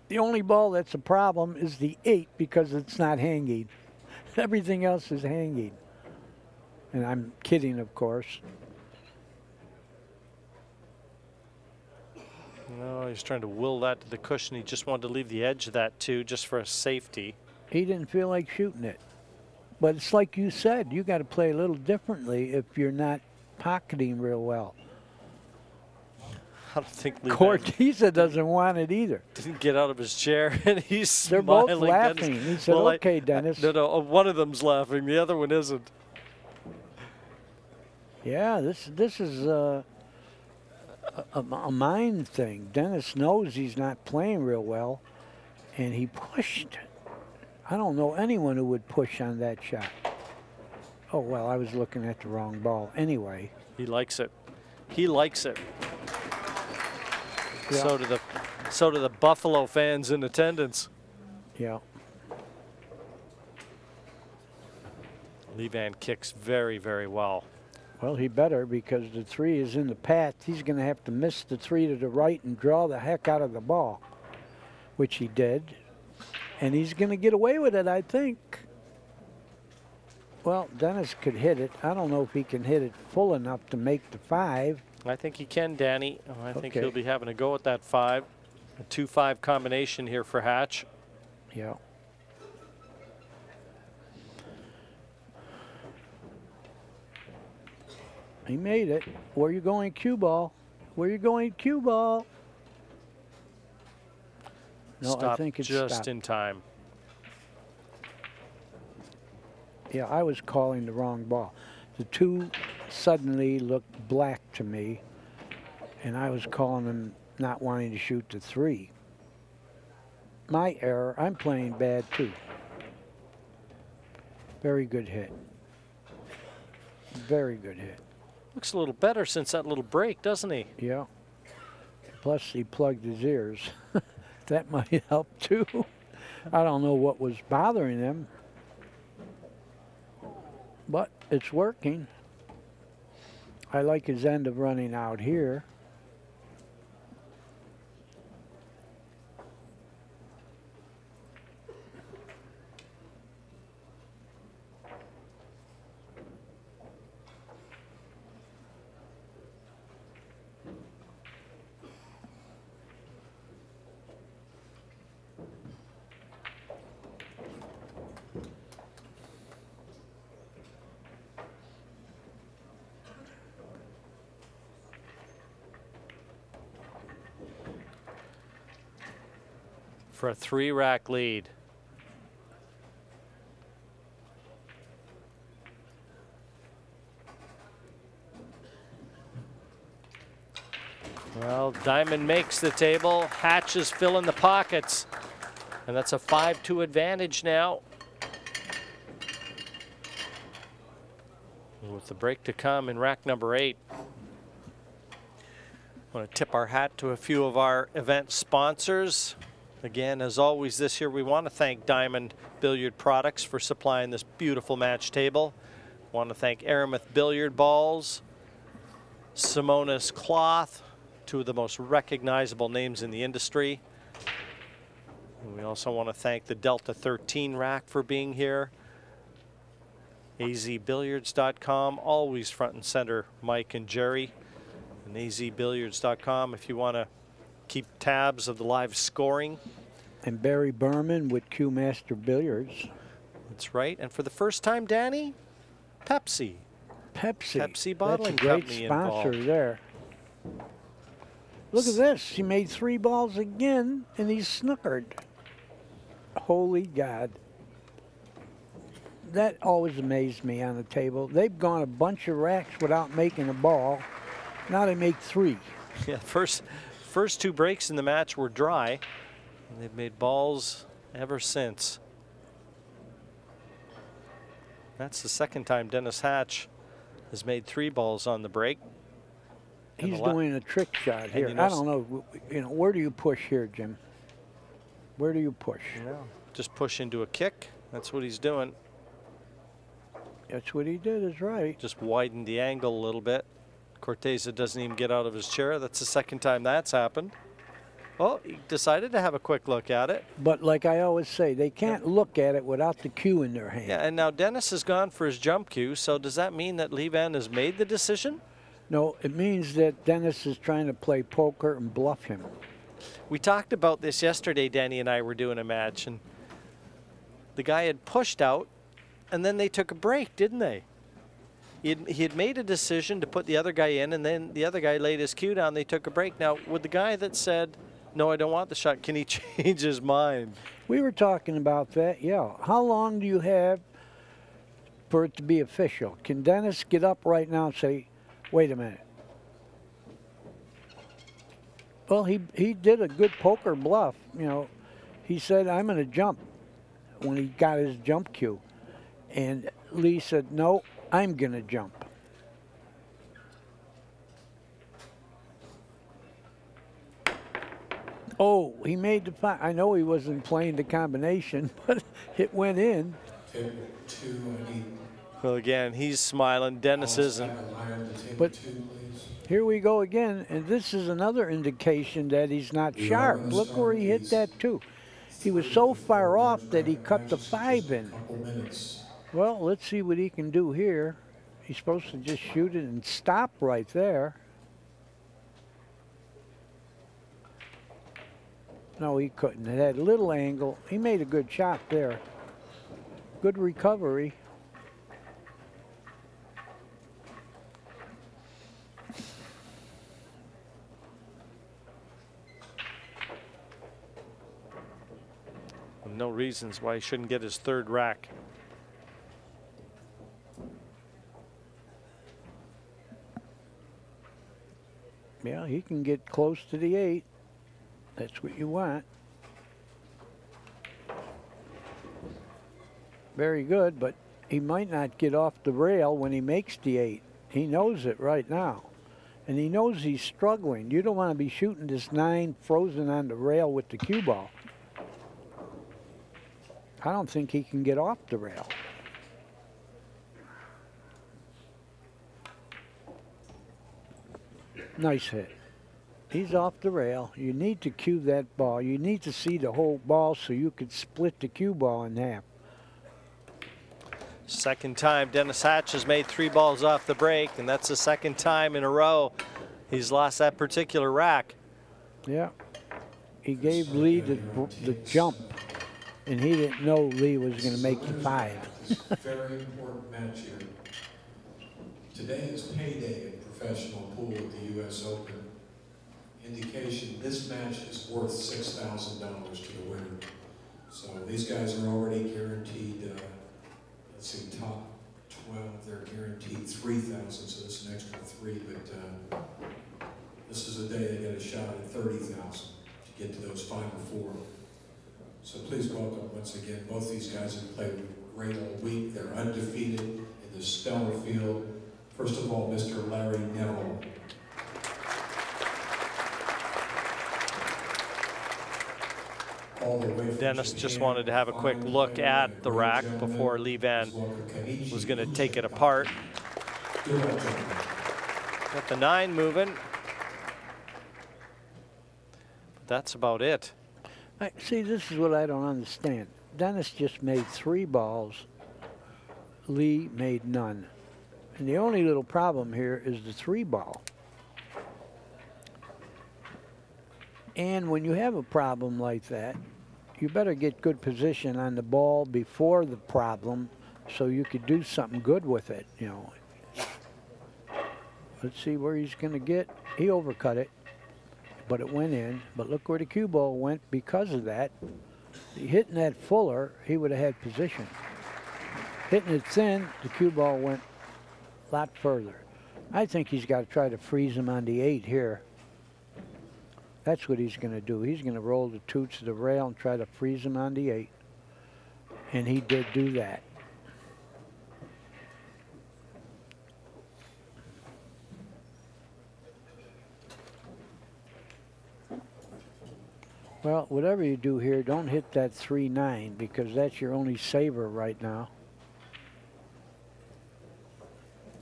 The only ball that's a problem is the 8 because it's not hanging. Everything else is hanging. And I'm kidding, of course. No, he's trying to will that to the cushion. He just wanted to leave the edge of that too, just for a safety. He didn't feel like shooting it. But it's like you said, you got to play a little differently if you're not pocketing real well. I don't think Corteza doesn't want it either. Didn't get out of his chair, and he's They're smiling. both laughing. He said, well, okay, Dennis. No, one of them's laughing. The other one isn't. Yeah, this is a mind thing. Dennis knows he's not playing real well, and he pushed. I don't know anyone who would push on that shot. Oh, well, I was looking at the wrong ball. Anyway. He likes it. He likes it. Yeah. So do the Buffalo fans in attendance. Yeah. Vann kicks very, very well. Well, he better, because the 3 is in the path. He's going to have to miss the 3 to the right and draw the heck out of the ball, which he did. And he's going to get away with it, I think. Well, Dennis could hit it. I don't know if he can hit it full enough to make the 5. I think he can, Danny. I think he'll be having a go at that 5. A 2-5 combination here for Hatch. Yeah. He made it. Where you going, cue ball? Where you going, cue ball? No, I think it's just stopped. in time. Yeah, I was calling the wrong ball. The 2 suddenly looked black to me, and I was calling him not wanting to shoot the 3. My error. I'm playing bad too. Very good hit. Very good hit. Looks a little better since that little break, doesn't he? Yeah. Plus, he plugged his ears. That might help, too. I don't know what was bothering him. But it's working. I like his end of running out here. For a 3-rack lead. Well, Diamond makes the table. Hatch is filling the pockets. And that's a 5-2 advantage now. With the break to come in rack number 8. I want to tip our hat to a few of our event sponsors. Again, as always this year, we want to thank Diamond Billiard Products for supplying this beautiful match table. Want to thank Aramith Billiard Balls, Simonis Cloth, two of the most recognizable names in the industry. And we also want to thank the Delta 13 rack for being here. azbilliards.com, always front and center, Mike and Jerry. And azbilliards.com if you want to keep tabs of the live scoring. And Barry Berman with Q Master Billiards. That's right. And for the first time, Danny, Pepsi. Pepsi Bottling Company involved. That's a great sponsor there. Look at this. He made 3 balls again, and he's snookered. Holy God. That always amazed me on the table. They've gone a bunch of racks without making a ball. Now they make 3. Yeah, first 2 breaks in the match were dry, and they've made balls ever since. That's the second time Dennis Hatch has made 3 balls on the break. He's doing a trick shot here. I don't know, where do you push here, Jim? Where do you push? Yeah, just push into a kick. That's what he's doing. That's what he did, is right. Just widen the angle a little bit. Corteza doesn't even get out of his chair. That's the second time that's happened. Oh, he decided to have a quick look at it. But like I always say, they can't look at it without the cue in their hand. Yeah, and now Dennis has gone for his jump cue, so does that mean that Lee Vann has made the decision? No, it means that Dennis is trying to play poker and bluff him. We talked about this yesterday. Danny and I were doing a match, and the guy had pushed out, and then they took a break, didn't they? He had made a decision to put the other guy in, and then the other guy laid his cue down. They took a break. Now, with the guy that said, no, I don't want the shot, can he change his mind? We were talking about that, yeah. How long do you have for it to be official? Can Dennis get up right now and say, wait a minute? Well, he did a good poker bluff. He said, I'm going to jump when he got his jump cue. And Lee said, no, I'm going to jump. Oh, he made the five. I know he wasn't playing the combination, but it went in. Well, again, he's smiling. Dennis isn't. But here we go again, and this is another indication that he's not sharp. Look where he hit that, too. He was so far off that he cut the 5 in. Well, let's see what he can do here. He's supposed to just shoot it and stop right there. No, he couldn't. It had a little angle. He made a good shot there. Good recovery. No reasons why he shouldn't get his 3rd rack. Yeah, he can get close to the 8. That's what you want. Very good, but he might not get off the rail when he makes the 8. He knows it right now. And he knows he's struggling. You don't want to be shooting this 9 frozen on the rail with the cue ball. I don't think he can get off the rail. Nice hit. He's off the rail. You need to cue that ball. You need to see the whole ball so you could split the cue ball in half. Second time Dennis Hatch has made 3 balls off the break, and that's the second time in a row he's lost that particular rack. Yeah. He gave Lee the jump, and he didn't know Lee was going to make the 5. Very important match here. Today is payday in professional pool at the U.S. Open. Indication this match is worth $6,000 to the winner. So these guys are already guaranteed, let's see, top 12, they're guaranteed $3,000, so this is an extra 3, but this is a day they get a shot at $30,000 to get to those final 4. So please welcome once again, both these guys have played great all week. They're undefeated in the stellar field. First of all, Mr. Larry Neville. Dennis just wanted to have a quick look at the rack before Lee Vann was going to take it apart. Got the 9 moving. But that's about it. See, this is what I don't understand. Dennis just made 3 balls. Lee made none. And the only little problem here is the 3 ball. And when you have a problem like that, you better get good position on the ball before the problem so you could do something good with it, you know. Let's see where he's going to get. He overcut it, but it went in. But look where the cue ball went because of that. Hitting that fuller, he would have had position. Hitting it thin, the cue ball went a lot further. I think he's got to try to freeze him on the 8 here. That's what he's going to do. He's going to roll the 2 to the rail and try to freeze him on the 8. And he did do that. Well, whatever you do here, don't hit that 3-9 because that's your only saver right now.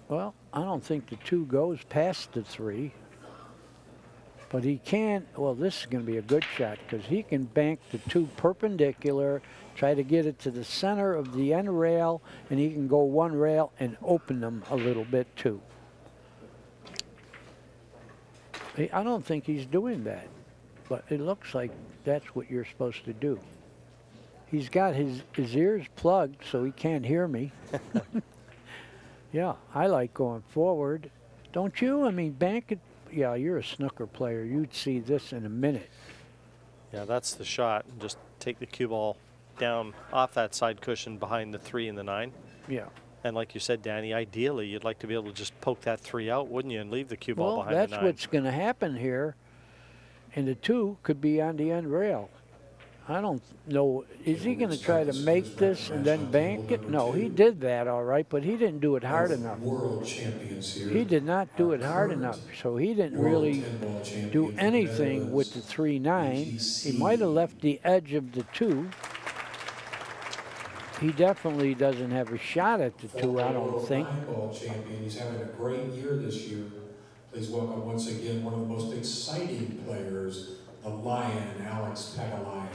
Well, I don't think the 2 goes past the 3. But he can, well, this is going to be a good shot because he can bank the 2 perpendicular, try to get it to the center of the end rail, and he can go 1 rail and open them a little bit too. I don't think he's doing that, but it looks like that's what you're supposed to do. He's got his ears plugged so he can't hear me. Yeah, I like going forward. Don't you? I mean, bank it. Yeah, you're a snooker player. You'd see this in a minute. Yeah, that's the shot. Just take the cue ball down off that side cushion behind the 3 and the 9. Yeah. And like you said, Danny, ideally you'd like to be able to just poke that 3 out, wouldn't you, and leave the cue ball behind the 9. That's what's going to happen here. And the 2 could be on the end rail. I don't know. Is he going to try to make this and then bank it? No, he did that all right, but he didn't do it hard enough. He did not do it hard enough, so he didn't really do anything with the 3-9. He might have left the edge of the 2. He definitely doesn't have a shot at the 2, I don't think. He's having a great year this year. Please welcome once again one of the most exciting players, the Lion, Alex Pagalian.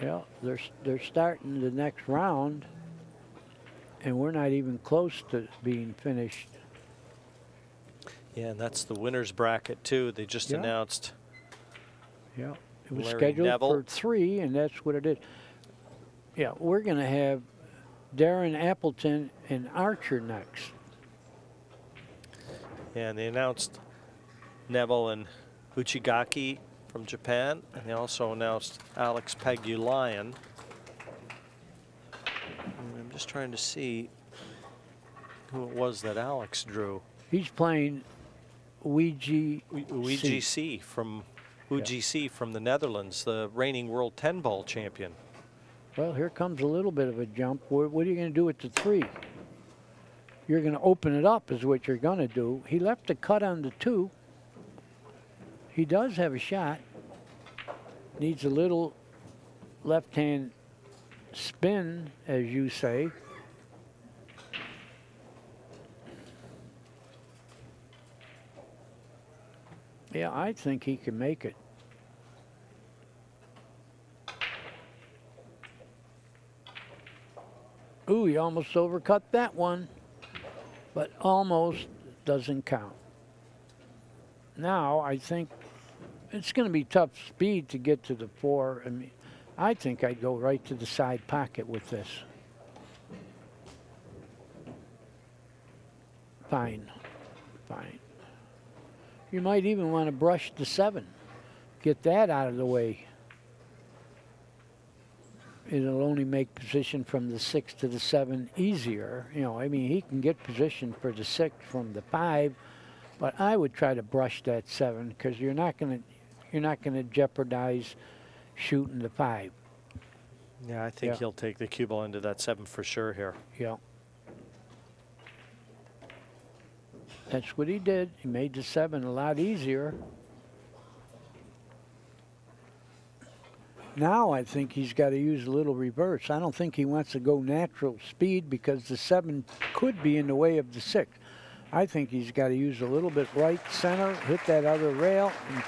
Yeah, they're starting the next round, and we're not even close to being finished. Yeah, and that's the winner's bracket too. They just announced. Yeah, it was Larry scheduled Neville for 3, and that's what it is. Yeah, we're going to have Darren Appleton and Archer next. Yeah, and they announced Neville and Uchigaki from Japan, and they also announced Alex Pagulayan. I'm just trying to see who it was that Alex drew. He's playing UEGC from UGC from the Netherlands, the reigning world 10-ball champion. Well, here comes a little bit of a jump. What are you going to do with the 3? You're going to open it up is what you're going to do. He left a cut on the 2. He does have a shot. Needs a little left-hand spin, as you say. Yeah, I think he can make it. Ooh, he almost overcut that one, but almost doesn't count. Now, I think it's going to be tough speed to get to the 4. I mean, I think I'd go right to the side pocket with this. Fine, fine. You might even want to brush the 7. Get that out of the way. It'll only make position from the 6 to the 7 easier. You know, I mean, he can get position for the 6 from the 5, but I would try to brush that 7 because you're not gonna jeopardize shooting the 5. Yeah, I think he'll take the cue ball into that 7 for sure here. Yeah. That's what he did. He made the 7 a lot easier. Now I think he's got to use a little reverse. I don't think he wants to go natural speed because the 7 could be in the way of the 6. I think he's got to use a little bit right center, hit that other rail, and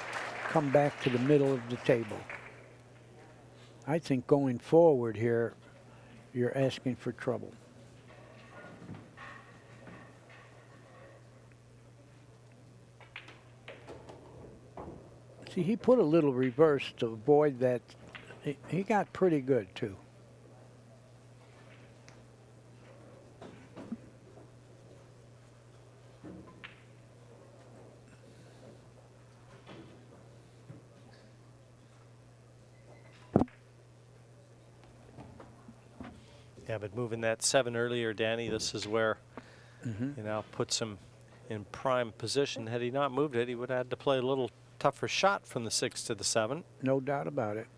come back to the middle of the table. I think going forward here, you're asking for trouble. See, he put a little reverse to avoid that. He got pretty good, too. Yeah, but moving that 7 earlier, Danny, this is where, you know, puts him in prime position. Had he not moved it, he would have had to play a little tougher shot from the 6 to the 7. No doubt about it.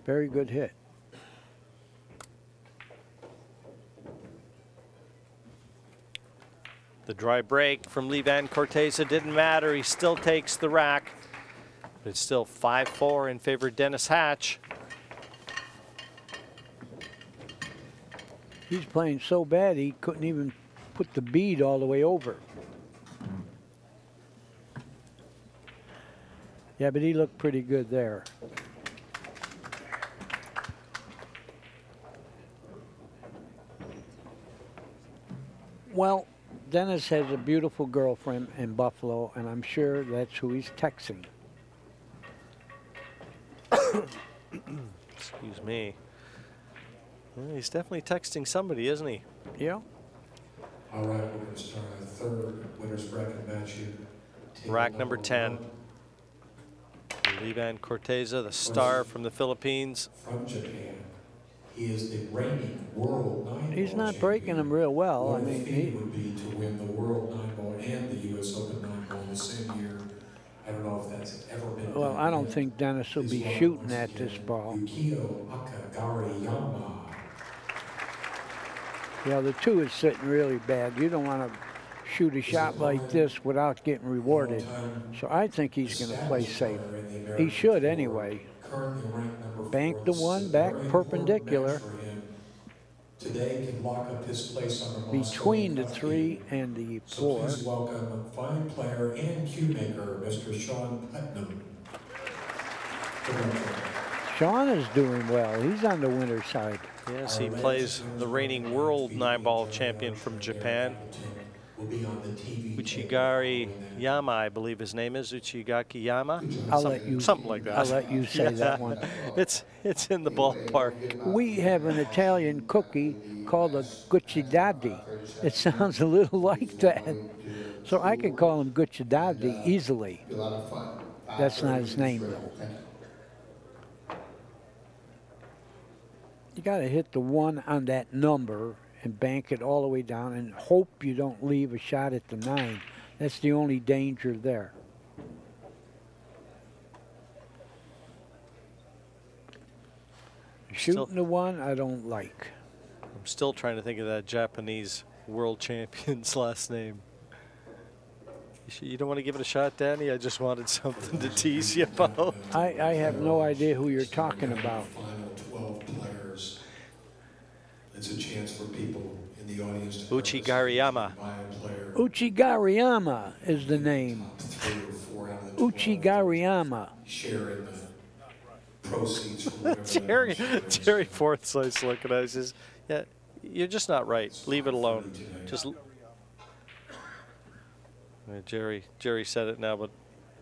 Very good hit. The dry break from Vann Corteza didn't matter. He still takes the rack. But it's still 5-4 in favor of Dennis Hatch. He's playing so bad he couldn't even put the bead all the way over. Yeah, but he looked pretty good there. Well, Dennis has a beautiful girlfriend in Buffalo, and I'm sure that's who he's texting. Excuse me. Well, he's definitely texting somebody, isn't he? Yeah. All right, we're going to start our 3rd winner's bracket match here. Rack number 10. Vann Corteza, the star from the Philippines. From Japan. He is the reigning world 9-ball He's not breaking them real well. What I mean, he would be to win the world 9-ball and the U.S. Open 9-ball in the same year. I don't know if that's ever been done. Well, I don't think Dennis will be shooting at this ball. Yeah, the 2 is sitting really bad. You don't want to shoot a shot like this without getting rewarded. So I think he's going to play safe. He should anyway. Bank the 1 back perpendicular. Today can lock up his place on the between the 3 and the 4. So please welcome fine player and cue maker, Mr. Sean Putnam. Sean is doing well. He's on the winner's side. Yes, he plays the reigning world 9-ball champion from Japan. Uchigari Yama, I believe his name is. Uchigaki Yama? Something like that. I'll let you say that one. It's in the ballpark. We have an Italian cookie called a Gucci Daddy. It sounds a little like that. So I could call him Gucciardi easily. Be a lot of fun. That's not his name, though. Thank you. You got to hit the 1 on that number and bank it all the way down and hope you don't leave a shot at the 9. That's the only danger there. Shooting the 1, I don't like. I'm still trying to think of that Japanese world champion's last name. You don't want to give it a shot, Danny? I just wanted something to tease you about. I have no idea who you're talking about. Final 12 players. It's a chance for people in the audience to Uchigariyama. Uchigariyama is the name. Uchigariyama. Share in the proceeds from whatever Jerry Forsythe's looking at us. Says, yeah, you're just not right. Leave it alone. Just. Jerry said it now, but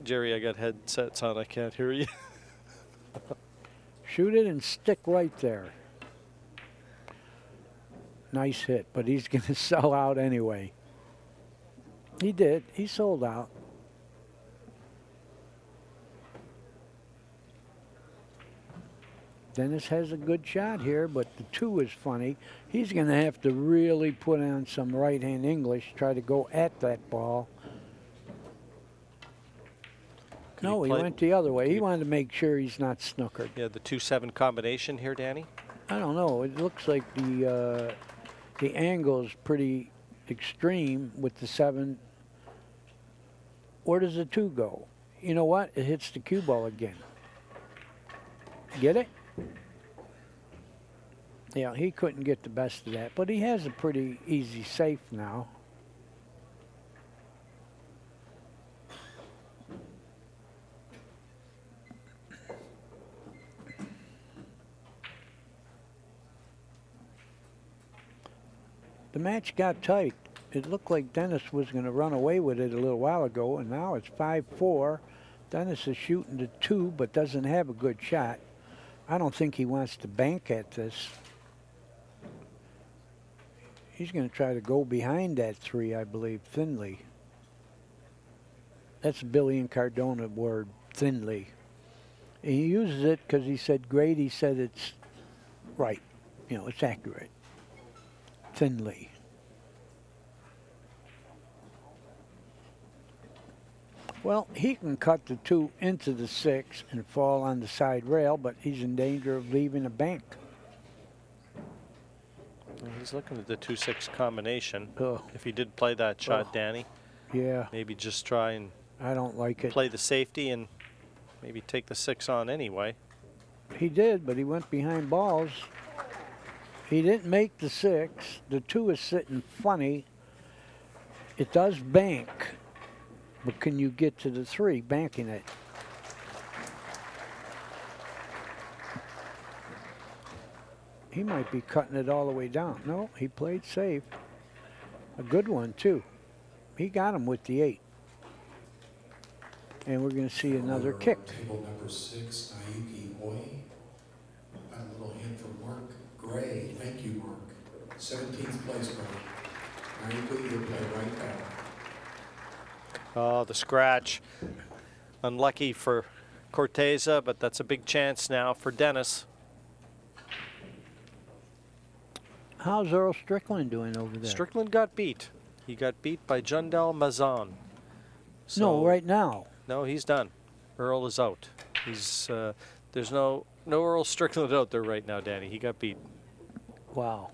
Jerry, I got headsets on. I can't hear you. Shoot it and stick right there. Nice hit, but he's going to sell out anyway. He did. He sold out. Dennis has a good shot here, but the 2 is funny. He's going to have to really put on some right-hand English, try to go at that ball. No, he went the other way. He wanted to make sure he's not snookered. Yeah, the 2-7 combination here, Danny. I don't know. It looks like the angle is pretty extreme with the 7. Where does the 2 go? You know what? It hits the cue ball again. Get it? Yeah, he couldn't get the best of that, but he has a pretty easy safe now. The match got tight. It looked like Dennis was going to run away with it a little while ago, and now it's 5-4. Dennis is shooting the 2, but doesn't have a good shot. I don't think he wants to bank at this. He's going to try to go behind that 3, I believe, thinly. That's a Billy and Cardona word, thinly. And he uses it because he said Grady said it's right. You know, it's accurate. Thinly. Well, he can cut the 2 into the 6 and fall on the side rail, but he's in danger of leaving a bank. Well, he's looking at the 2-6 combination. Ugh. If he did play that shot, Danny, yeah, maybe just try and I don't like it. Play the safety and maybe take the 6 on anyway. He did, but he went behind balls. He didn't make the 6. The 2 is sitting funny. It does bank, but can you get to the 3 banking it? He might be cutting it all the way down. No, he played safe. A good one, too. He got him with the 8. And we're going to see another kick. Table number 6, Naoki Oi. Got a little hint from Mark Gray. Thank you, Mark. 17th place, Mark. Naoki, you play right back. Oh, the scratch. Unlucky for Corteza, but that's a big chance now for Dennis. How's Earl Strickland doing over there? Strickland got beat. He got beat by Jundal Mazan. So, no, right now. No, he's done. Earl is out. He's there's no Earl Strickland out there right now, Danny. He got beat. Wow.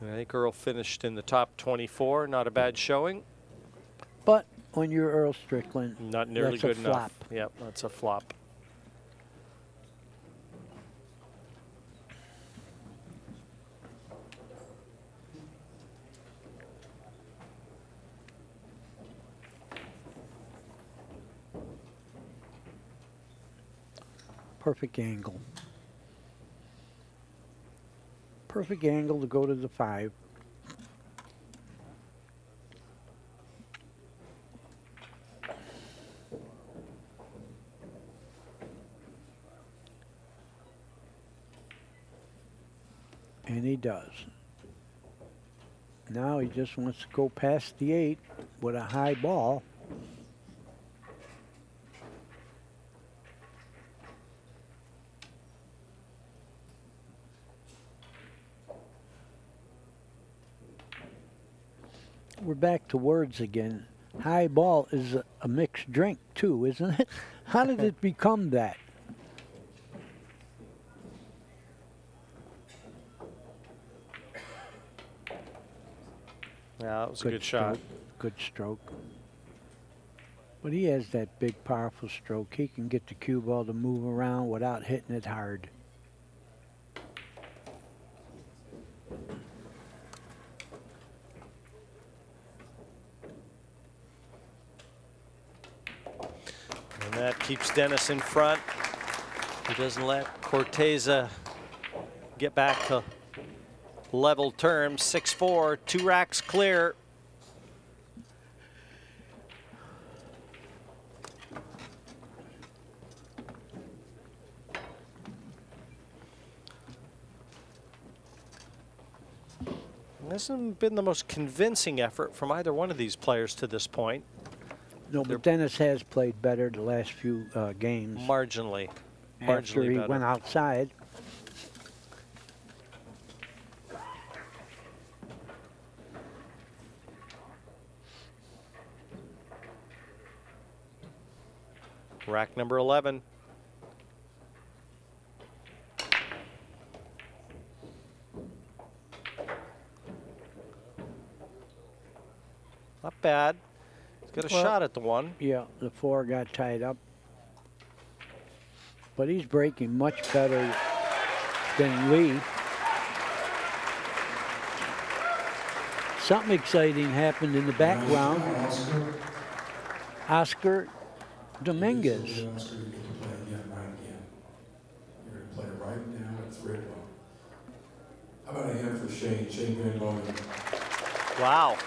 And I think Earl finished in the top 24. Not a bad showing. But when you're Earl Strickland, not nearly that's good a enough. flop. Yep, that's a flop. Perfect angle. Perfect angle to go to the 5. And he does. Now he just wants to go past the 8 with a high ball. We're back to words again. High ball is a mixed drink too, isn't it? How did it become that? Yeah, that was a good shot. Good stroke. But he has that big, powerful stroke. He can get the cue ball to move around without hitting it hard. And that keeps Dennis in front. He doesn't let Corteza get back to level terms. 6-4, 2 racks clear. This hasn't been the most convincing effort from either one of these players to this point. No, but Dennis has played better the last few games. Marginally. After he better. went outside. Rack number 11. Not bad. He's got a shot at the 1. Yeah, the 4 got tied up. But he's breaking much better than Lee. Something exciting happened in the background. Oscar Dominguez. Oscar, you get to play again, right again. You're going to play right now at 3 o'clock. How about a hand for Shane Van Boning? Wow.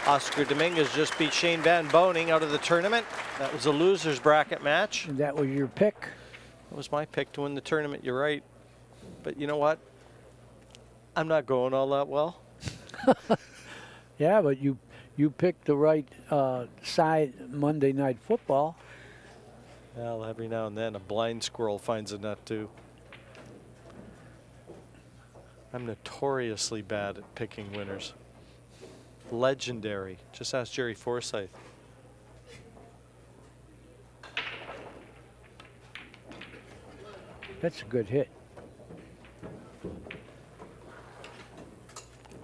Oscar Dominguez just beat Shane Van Boning out of the tournament. That was a loser's bracket match. And that was your pick? That was my pick to win the tournament, you're right. But you know what? I'm not going all that well. Yeah, but you picked the right side Monday Night Football. Well, every now and then a blind squirrel finds a nut too. I'm notoriously bad at picking winners. Legendary. Just ask Jerry Forsyth. That's a good hit.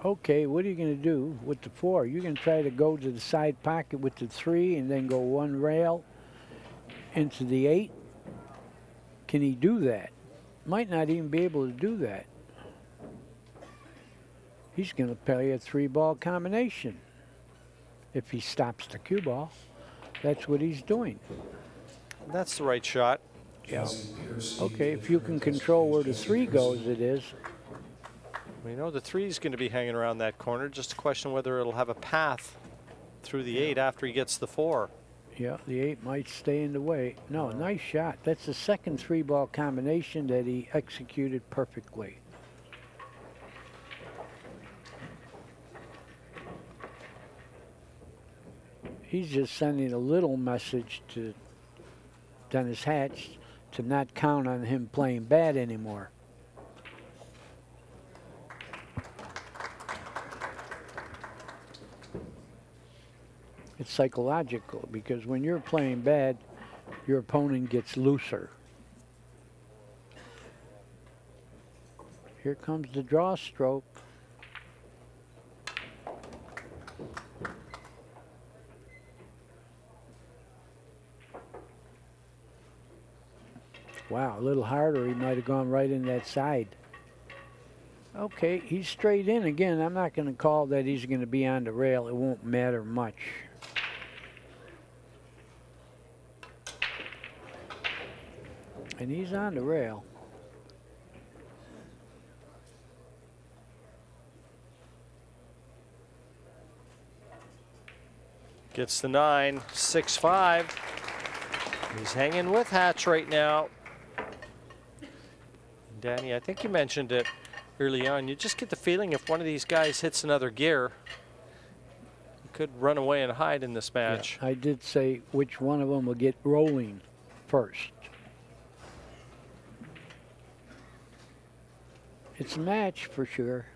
Okay, what are you going to do with the 4? You're going to try to go to the side pocket with the 3 and then go 1 rail into the 8? Can he do that? Might not even be able to do that. He's going to play a 3-ball combination if he stops the cue ball. That's what he's doing. That's the right shot. Yeah. Okay, if you can control where the 3 goes, it is. We know the 3 is going to be hanging around that corner. Just a question whether it'll have a path through the 8 after he gets the 4. Yeah, the 8 might stay in the way. No, nice shot. That's the second 3-ball combination that he executed perfectly. He's just sending a little message to Dennis Hatch to not count on him playing bad anymore. It's psychological because when you're playing bad, your opponent gets looser. Here comes the draw stroke. Wow, a little harder, he might have gone right in that side. Okay, he's straight in again. I'm not going to call that he's going to be on the rail. It won't matter much. And he's on the rail. Gets the 9, 6-5. He's hanging with Hatch right now. Danny, I think you mentioned it early on. You just get the feeling if one of these guys hits another gear, could run away and hide in this match. Yeah, I did say which one of them will get rolling first. It's a match for sure.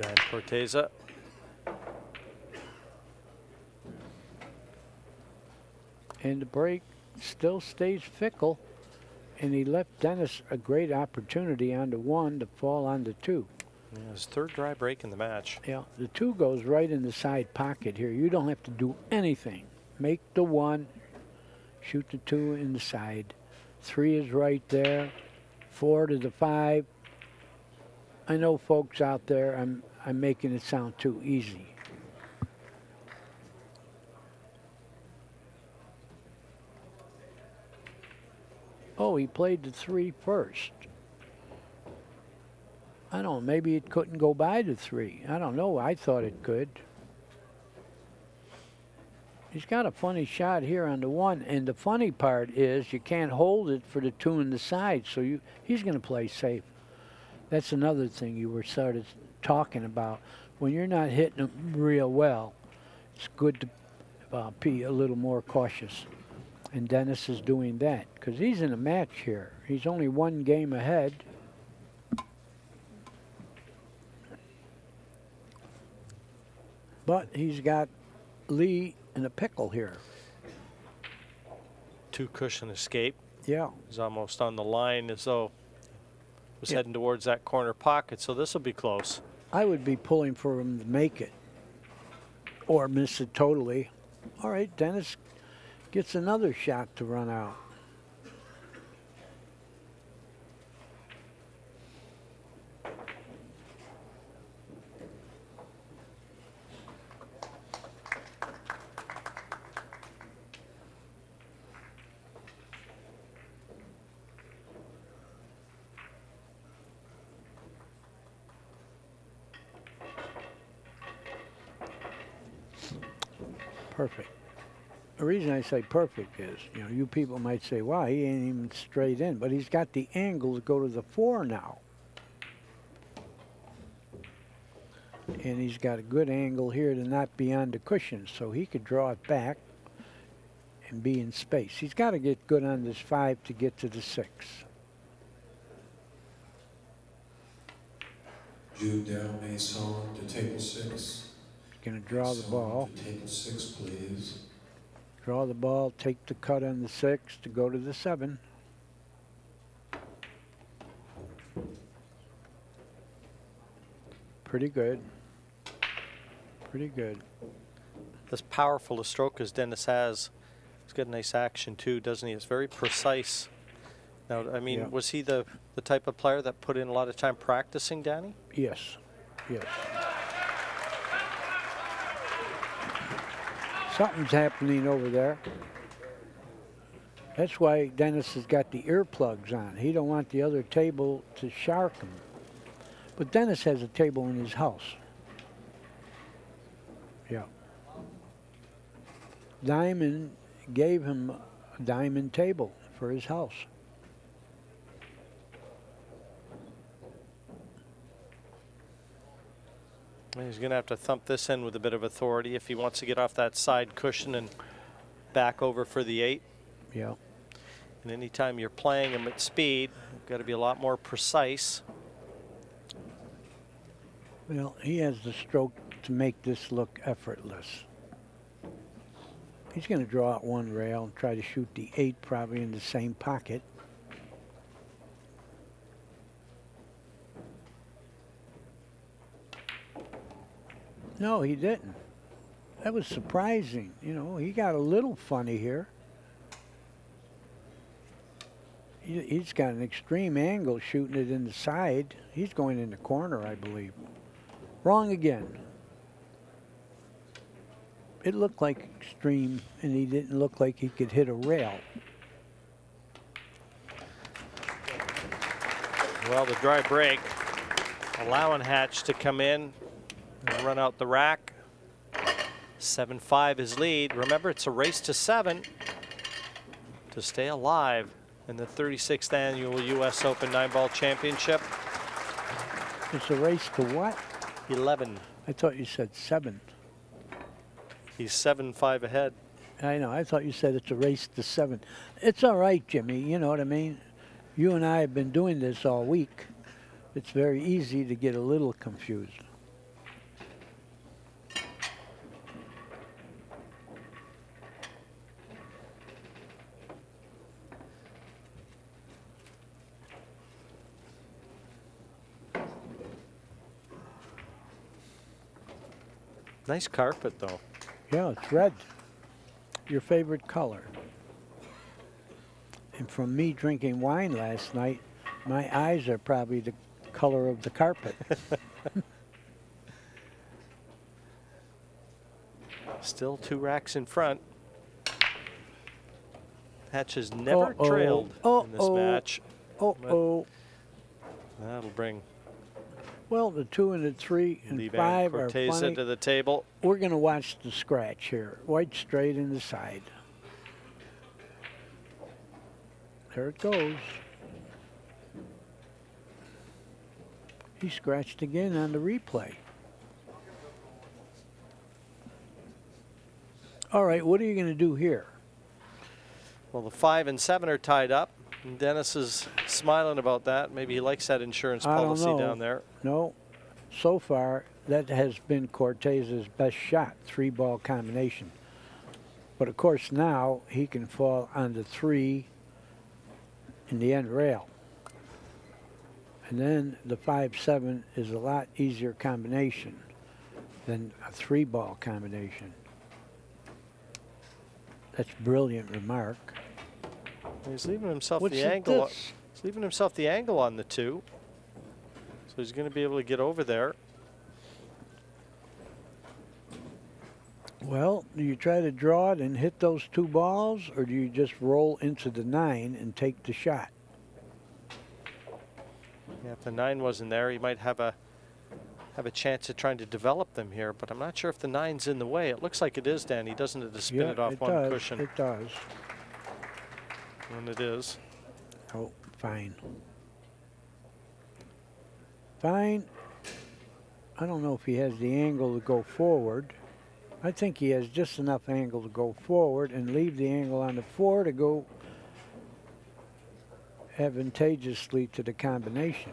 Vann Corteza. And the break still stays fickle, and he left Dennis a great opportunity on the 1 to fall on the 2. Yeah, his 3rd dry break in the match. Yeah, the 2 goes right in the side pocket here. You don't have to do anything. Make the 1, shoot the 2 in the side. 3 is right there. 4 to the 5. I know folks out there, I'm making it sound too easy. Oh, he played the 3 first. I don't know, maybe it couldn't go by the 3. I don't know, I thought it could. He's got a funny shot here on the 1, and the funny part is you can't hold it for the 2 in the side, so he's going to play safe. That's another thing you were sort of talking about. When you're not hitting them real well, it's good to be a little more cautious. And Dennis is doing that because he's in a match here. He's only 1 game ahead. But he's got Lee in a pickle here. 2 cushion escape. Yeah. He's almost on the line as though was heading towards that corner pocket, so this will be close. I would be pulling for him to make it or miss it totally. All right, Dennis gets another shot to run out. Perfect. The reason I say perfect is, you know, you people might say, wow, he ain't even straight in, but he's got the angle to go to the 4 now. And he's got a good angle here to not be on the cushion, so he could draw it back and be in space. He's got to get good on this 5 to get to the 6. Jude down Mason to table 6. Going to draw the ball. To table 6, please. Draw the ball, take the cut on the 6 to go to the 7. Pretty good. Pretty good. As powerful a stroke as Dennis has, he's got a nice action too, doesn't he? It's very precise. Now, I mean, was he the type of player that put in a lot of time practicing, Danny? Yes. Yes. Something's happening over there. That's why Dennis has got the earplugs on. He don't want the other table to shark him. But Dennis has a table in his house. Yeah. Diamond gave him a diamond table for his house. He's going to have to thump this in with a bit of authority if he wants to get off that side cushion and back over for the 8. Yeah. And anytime you're playing him at speed, you've got to be a lot more precise. Well, he has the stroke to make this look effortless. He's going to draw out 1 rail and try to shoot the 8 probably in the same pocket. No, he didn't. That was surprising. You know, he got a little funny here. He's got an extreme angle shooting it in the side. He's going in the corner, I believe. Wrong again. It looked like extreme, and he didn't look like he could hit a rail. Well, the dry break allowing Hatch to come in and run out the rack. 7-5 his lead. Remember, it's a race to 7 to stay alive in the 36th annual U.S. Open 9-ball championship. It's a race to what? 11. I thought you said 7. He's 7-5 ahead. I know. I thought you said it's a race to 7. It's all right, Jimmy. You know what I mean? You and I have been doing this all week. It's very easy to get a little confused. Nice carpet, though. Yeah, it's red. Your favorite color. And from me drinking wine last night, my eyes are probably the color of the carpet. Still 2 racks in front. Hatch has never trailed in this match. That'll bring well, the 2 and the 3 and 5 are Corteza funny. to the table. We're going to watch the scratch here. White straight in the side. There it goes. He scratched again on the replay. All right, what are you going to do here? Well, the 5 and 7 are tied up. And Dennis is smiling about that. Maybe he likes that insurance policy down there. No. So far, that has been Corteza's best shot, 3-ball combination. But of course now he can fall on the 3 in the end rail. And then the 5-7 is a lot easier combination than a 3-ball combination. That's a brilliant remark. He's leaving himself What's the angle. this? He's leaving himself the angle on the 2. So he's going to be able to get over there. Well, do you try to draw it and hit those 2 balls, or do you just roll into the 9 and take the shot? Yeah, if the 9 wasn't there, he might have a chance at trying to develop them here. But I'm not sure if the 9's in the way. It looks like it is, Danny. Doesn't it? To spin it off one cushion. It does. And it is. Oh, fine. Fine. I don't know if he has the angle to go forward. I think he has just enough angle to go forward and leave the angle on the 4 to go advantageously to the combination.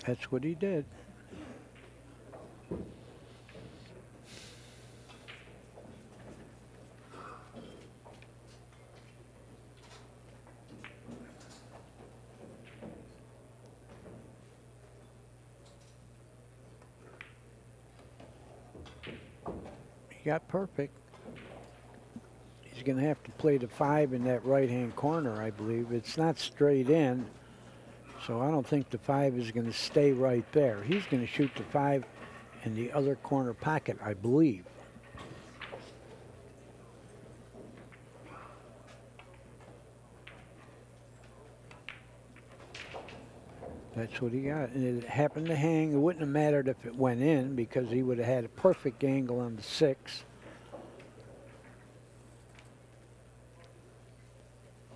That's what he did. He got perfect. He's going to have to play the 5 in that right-hand corner, I believe. It's not straight in, so I don't think the 5 is going to stay right there. He's going to shoot the 5 in the other corner pocket, I believe. That's what he got. And it happened to hang. It wouldn't have mattered if it went in because he would have had a perfect angle on the 6.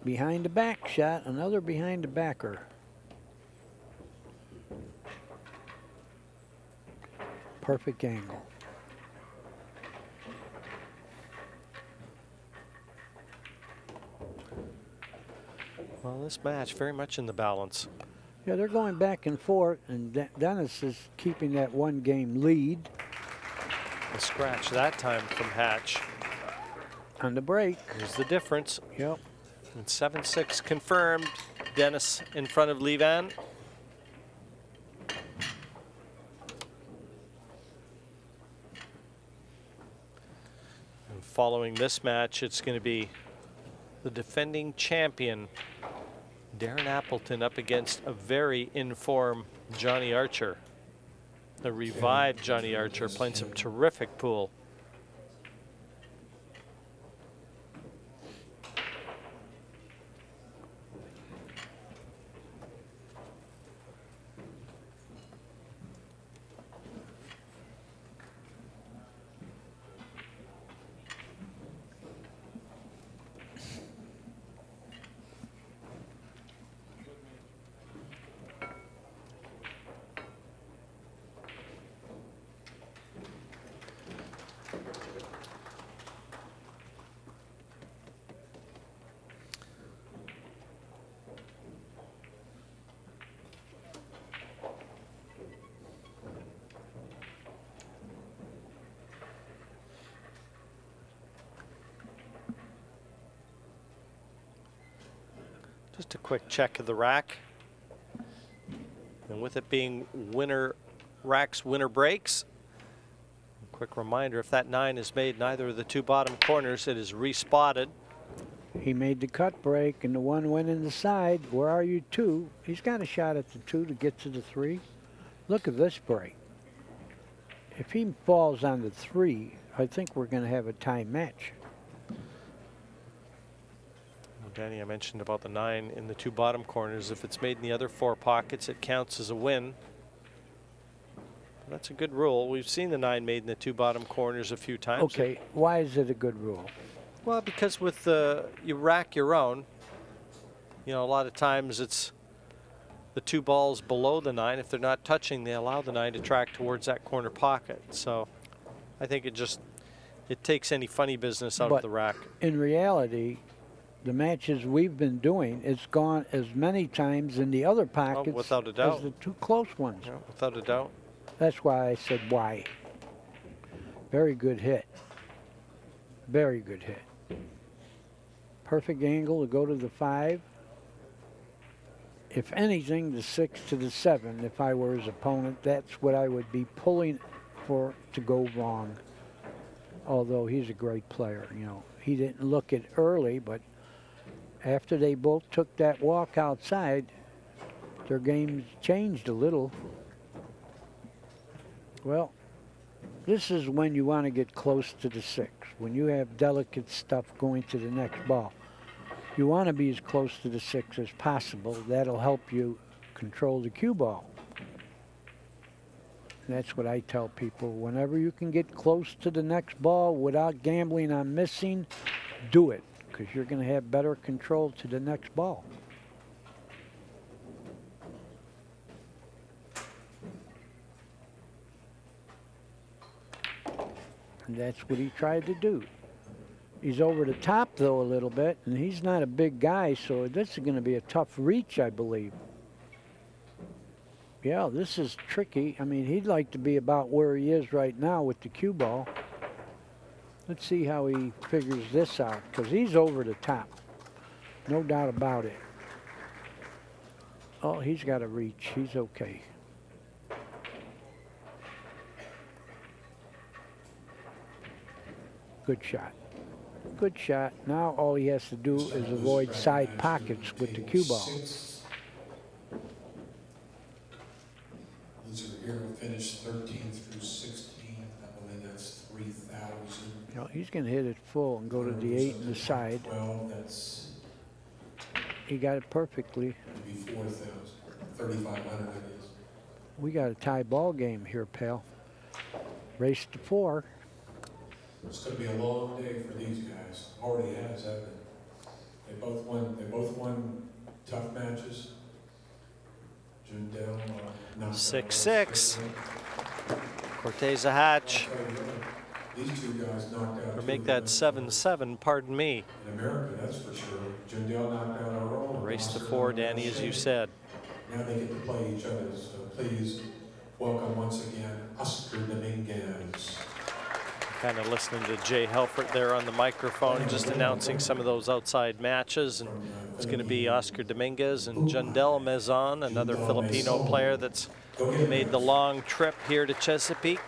Behind the back shot, another behind the backer. Perfect angle. Well, this match very much in the balance. Yeah, they're going back and forth, and Dennis is keeping that 1-game lead. A scratch that time from Hatch. On the break. Here's the difference. Yep. And 7-6 confirmed. Dennis in front of Vann. And following this match, it's going to be the defending champion, Darren Appleton, up against a very in-form Johnny Archer. The revived Johnny Archer playing some terrific pool. Just a quick check of the rack. And with it being racks winner breaks, a quick reminder, if that 9 is made in either of the 2 bottom corners, it is respotted. He made the cut break, and the 1 went in the side. Where are you, 2? He's got a shot at the 2 to get to the 3. Look at this break. If he falls on the 3, I think we're going to have a tie match. Well, Danny, I mentioned about the 9 in the 2 bottom corners. If it's made in the other 4 pockets, it counts as a win. That's a good rule. We've seen the 9 made in the 2 bottom corners a few times. Okay, why is it a good rule? Well, because with you rack your own, you know, a lot of times it's the 2 balls below the 9. If they're not touching, they allow the 9 to track towards that corner pocket. So I think it takes any funny business out of the rack. In reality, the matches we've been doing, it's gone as many times in the other pockets without a doubt. as the 2 close ones. Yeah, without a doubt. That's why I said why. Very good hit. Very good hit. Perfect angle to go to the 5. If anything, the 6 to the 7, if I were his opponent, that's what I would be pulling for to go wrong. Although he's a great player, you know. He didn't look it early, but after they both took that walk outside, their games changed a little. Well, this is when you want to get close to the 6, when you have delicate stuff going to the next ball. You want to be as close to the 6 as possible. That'll help you control the cue ball. And that's what I tell people. Whenever you can get close to the next ball without gambling on missing, do it, because you're going to have better control to the next ball. And that's what he tried to do. He's over the top, though, a little bit, and he's not a big guy, so this is going to be a tough reach, I believe. Yeah, this is tricky. I mean, he'd like to be about where he is right now with the cue ball. Let's see how he figures this out, because he's over the top. No doubt about it. Oh, he's got a reach. He's okay. Good shot. Good shot. Now all he has to do is avoid side pockets with the cue ball. Loser here will finish 13 through 16. I believe that's 3,000. You know, he's going to hit it full and go to the 8 in the side. Well, that's. He got it perfectly. It'd be 4,000. 3,500 it is. We got a tie ball game here, pal. Race to 4. It's going to be a long day for these guys. Already has, haven't it? They both won tough matches. 6-6. Corteza Hatch. These 2 guys knocked out. Or make that 7-7, pardon me. In America, that's for sure. Jundell knocked out our own. Race to 4, Danny, as you said. Now they get to play each other. So please welcome once again Oscar Dominguez. Kind of listening to Jay Helfert there on the microphone, just announcing some of those outside matches. And it's going to be Oscar Dominguez and Jundell Mezon, another Filipino player that's made the long trip here to Chesapeake.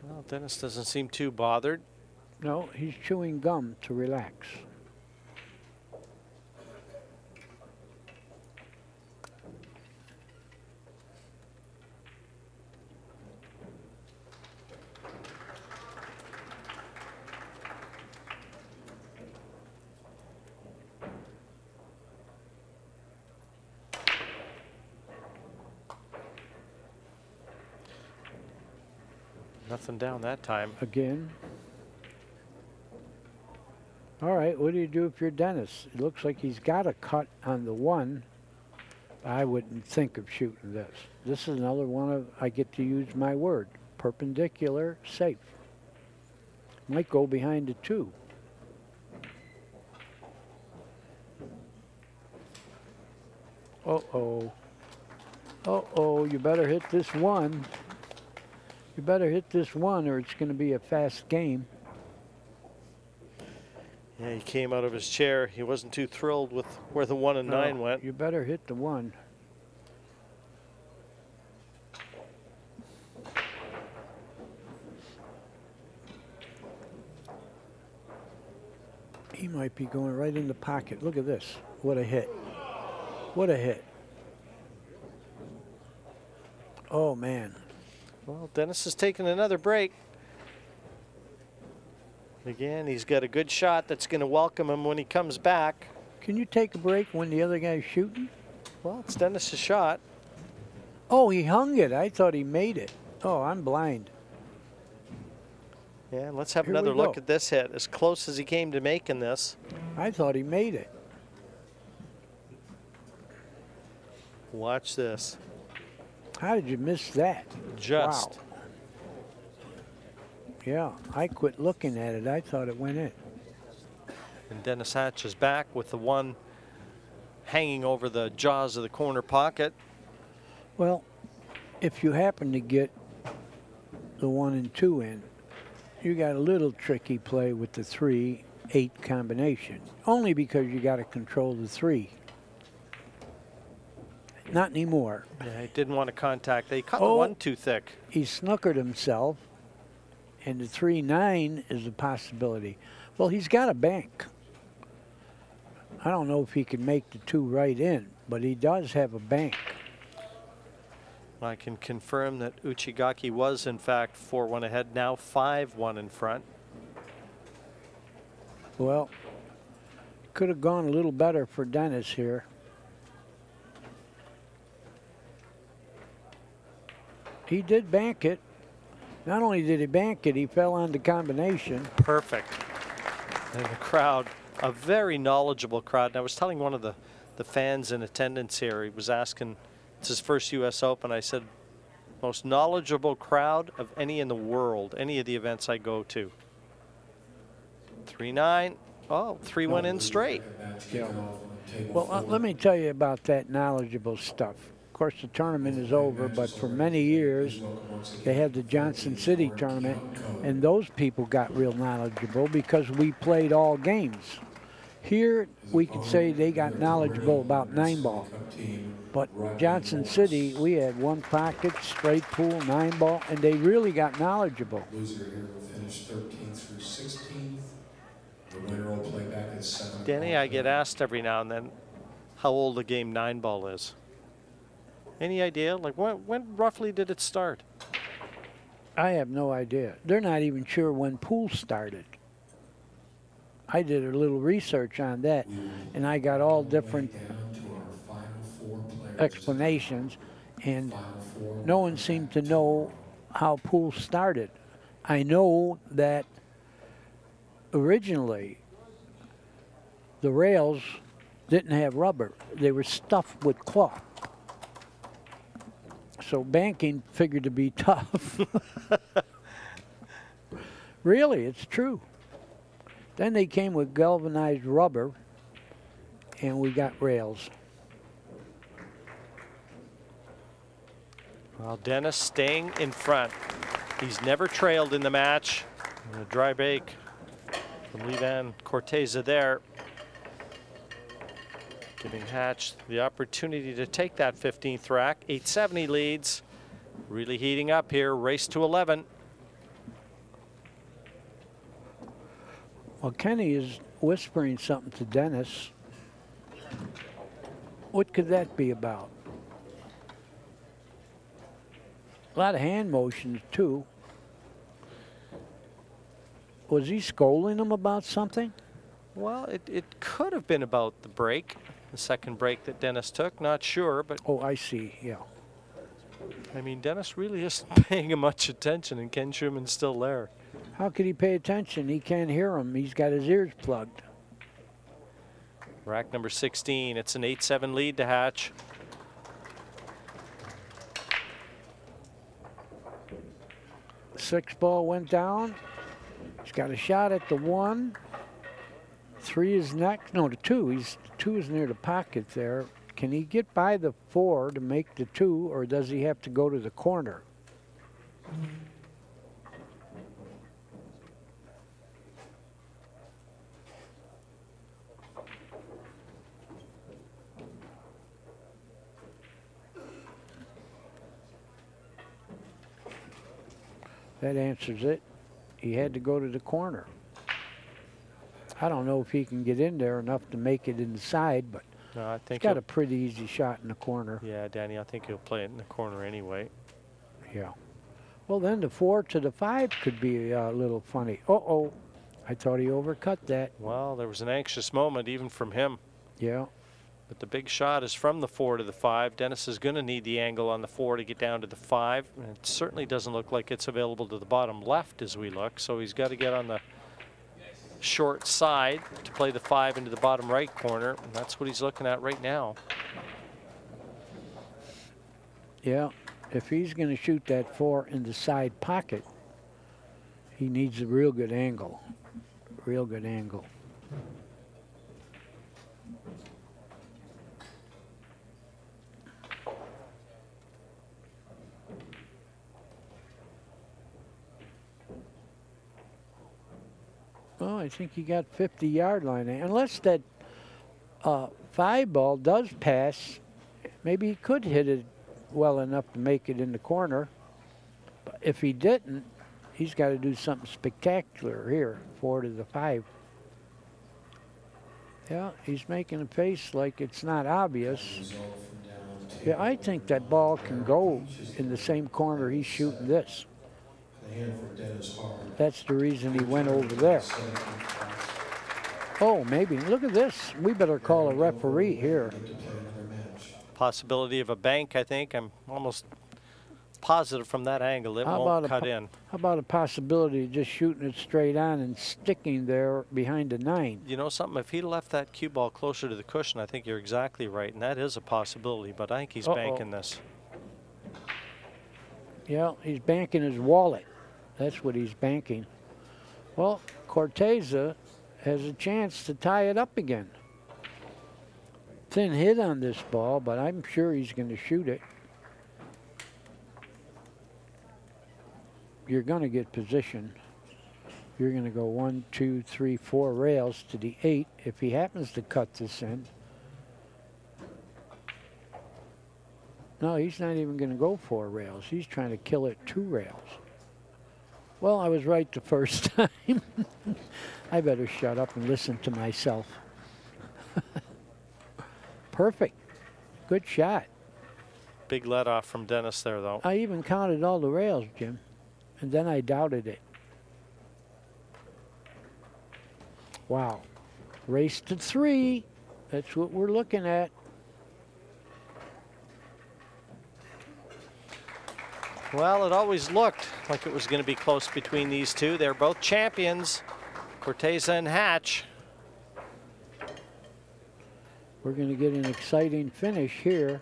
Well, Dennis doesn't seem too bothered. No, he's chewing gum to relax. Nothing down that time. Again. All right, what do you do if you're Dennis? It looks like he's got a cut on the 1. I wouldn't think of shooting this. This is another one of, I get to use my word, perpendicular, safe. Might go behind the 2. Uh-oh. Uh-oh, you better hit this one. You better hit this one or it's going to be a fast game. Yeah, he came out of his chair. He wasn't too thrilled with where the 1 and 9 went. You better hit the one. He might be going right in the pocket. Look at this. What a hit. What a hit. Oh, man. Well, Dennis is taking another break. Again, he's got a good shot that's going to welcome him when he comes back. Can you take a break when the other guy's shooting? Well, it's Dennis's shot. Oh, he hung it. I thought he made it. Oh, I'm blind. Yeah, let's have Here another we go. look at this hit. As close as he came to making this. I thought he made it. Watch this. How did you miss that? Just. Wow. Yeah, I quit looking at it. I thought it went in. And Dennis Hatch is back with the 1 hanging over the jaws of the corner pocket. Well, if you happen to get the 1 and 2 in, you got a little tricky play with the 3-8 combination. Only because you got to control the 3. Not anymore. Yeah, he didn't want to contact. They cut the Oh. 1 too thick. He snookered himself, and the 3-9 is a possibility. Well, he's got a bank. I don't know if he can make the 2 right in, but he does have a bank. I can confirm that Uchigaki was, in fact, 4-1 ahead, now 5-1 in front. Well, could have gone a little better for Dennis here. He did bank it. Not only did he bank it, he fell on the combination. Perfect. And the crowd, a very knowledgeable crowd. And I was telling one of the fans in attendance here, he was asking, it's his first U.S. Open. I said, most knowledgeable crowd of any in the world, any of the events I go to. 3-9. Oh, 3-1 in straight. Yeah. Well, let me tell you about that knowledgeable stuff. Of course, the tournament is over, but for many years, they had the Johnson City tournament, and those people got real knowledgeable because we played all games. Here, we could say they got knowledgeable about 9-ball. But Johnson City, we had 1 pocket, straight pool, 9-ball, and they really got knowledgeable. Loser here will finish 13th through 16th. The winner will play back at 7. Danny, I get asked every now and then how old the game 9-ball is. Any idea? Like when roughly did it start? I have no idea. They're not even sure when pool started. I did a little research on that, and I got all different explanations, and no one seemed to know how pool started. I know that originally the rails didn't have rubber. They were stuffed with cloth. So banking figured to be tough. Really, it's true. Then they came with galvanized rubber, and we got rails. Well, Dennis staying in front. He's never trailed in the match. And a dry break from Vann Corteza there, giving Hatch the opportunity to take that 15th rack. 870 leads. Really heating up here. Race to 11. Well, Kenny is whispering something to Dennis. What could that be about? A lot of hand motions, too. Was he scolding him about something? Well, it could have been about the break, the second break that Dennis took. Not sure, but Oh, I see, yeah. I mean, Dennis really isn't paying him much attention, and Ken Schuman's still there. How could he pay attention? He can't hear him. He's got his ears plugged. Rack number 16. It's an 8-7 lead to Hatch. Six ball went down. He's got a shot at the 1. 3 is next. No, the 2. The 2 is near the pocket there. Can he get by the 4 to make the 2, or does he have to go to the corner? That answers it. He had to go to the corner. I don't know if he can get in there enough to make it inside, but no, I think he's got a pretty easy shot in the corner. Yeah, Danny, I think he'll play it in the corner anyway. Yeah. Well, then the 4 to the 5 could be a little funny. Uh-oh. I thought he overcut that. Well, there was an anxious moment even from him. Yeah. But the big shot is from the 4 to the 5. Dennis is going to need the angle on the 4 to get down to the 5. And it certainly doesn't look like it's available to the bottom left as we look. So he's got to get on the short side to play the 5 into the bottom right corner. And that's what he's looking at right now. Yeah. If he's going to shoot that 4 in the side pocket, he needs a real good angle. Real good angle. Well, I think he got 50-yard line. Unless that 5 ball does pass, maybe he could hit it well enough to make it in the corner. But if he didn't, he's got to do something spectacular here, 4 to the 5. Yeah, he's making a face like it's not obvious. Yeah, I think that ball can go in the same corner he's shooting this. That's the reason he went over there. Oh, maybe. Look at this. We better call a referee here. Possibility of a bank, I think. I'm almost positive from that angle it won't cut in. How about a possibility of just shooting it straight on and sticking there behind the 9? You know something? If he left that cue ball closer to the cushion, I think you're exactly right, and that is a possibility, but I think he's banking this. Yeah, he's banking his wallet. That's what he's banking. Well, Corteza has a chance to tie it up again. Thin hit on this ball, but I'm sure he's going to shoot it. You're going to get position. You're going to go 1, 2, 3, 4 rails to the 8 if he happens to cut this in. No, he's not even going to go 4 rails. He's trying to kill it 2 rails. Well, I was right the first time. I better shut up and listen to myself. Perfect. Good shot. Big let off from Dennis there, though. I even counted all the rails, Jim, and then I doubted it. Wow. Race to 3. That's what we're looking at. Well, it always looked like it was going to be close between these two. They're both champions, Corteza and Hatch. We're going to get an exciting finish here.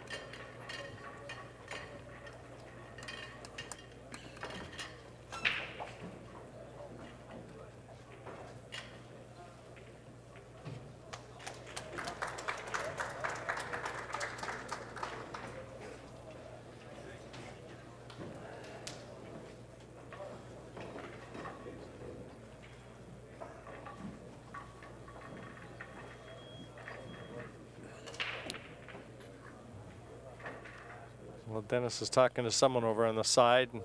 Well, Dennis is talking to someone over on the side. And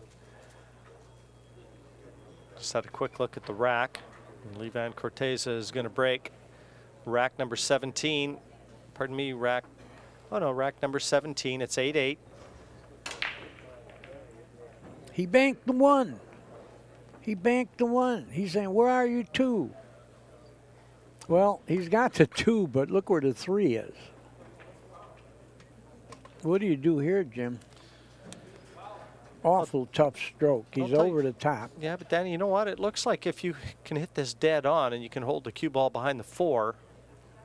just had a quick look at the rack. And Vann Corteza is going to break rack number 17. Pardon me, rack. Oh no, rack number 17. It's 8-8. He banked the 1. He banked the 1. He's saying, where are you 2? Well, he's got the 2, but look where the 3 is. What do you do here, Jim? Awful tough stroke. He's over the top. Yeah, but Danny, you know what? It looks like if you can hit this dead on and you can hold the cue ball behind the 4,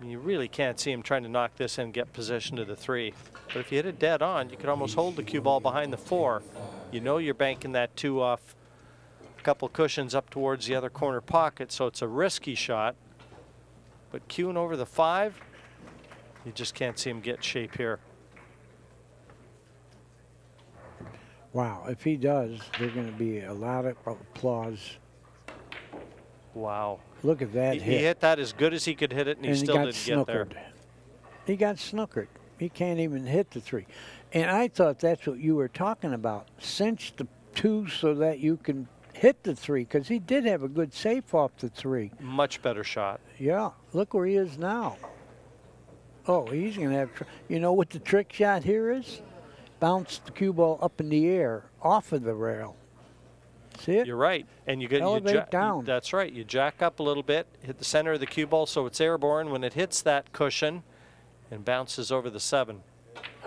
you really can't see him trying to knock this in and get position to the 3. But if you hit it dead on, you could almost hold the cue ball behind the 4. You know you're banking that 2 off a couple cushions up towards the other corner pocket, so it's a risky shot. But cueing over the 5, You just can't see him get shape here. Wow, if he does, there's going to be a lot of applause. Wow. Look at that He hit. hit that as good as he could hit it, and he still didn't get there. He got snookered. He can't even hit the 3. And I thought that's what you were talking about. Cinch the 2 so that you can hit the 3, because he did have a good safe off the 3. Much better shot. Yeah, look where he is now. Oh, he's going to have, you know what the trick shot here is? Bounce the cue ball up in the air off of the rail. See it? You're right. And you get elevate down. That's right. You jack up a little bit, hit the center of the cue ball so it's airborne when it hits that cushion and bounces over the 7.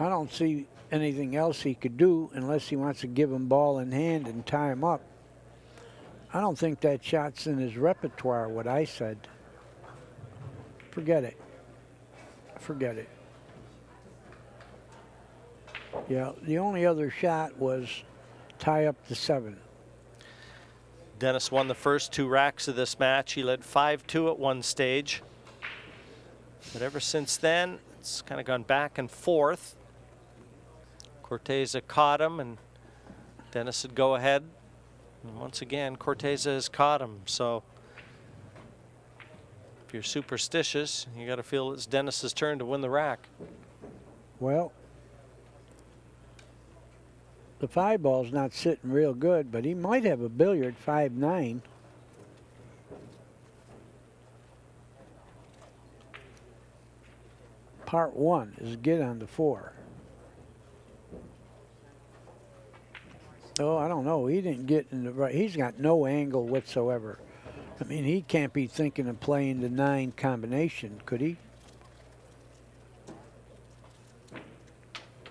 I don't see anything else he could do unless he wants to give him ball in hand and tie him up. I don't think that shot's in his repertoire, what I said. Forget it. Forget it. Yeah, the only other shot was tie up the 7. Dennis won the first 2 racks of this match. He led 5-2 at one stage. But ever since then, it's kind of gone back and forth. Corteza caught him, and Dennis would go ahead. And once again, Corteza has caught him. So if you're superstitious, you got to feel it's Dennis's turn to win the rack. Well, the 5 ball's not sitting real good, but he might have a billiard 5-9. Part 1 is get on the 4. Oh, I don't know. He didn't get in the right. He's got no angle whatsoever. I mean, he can't be thinking of playing the 9 combination, could he?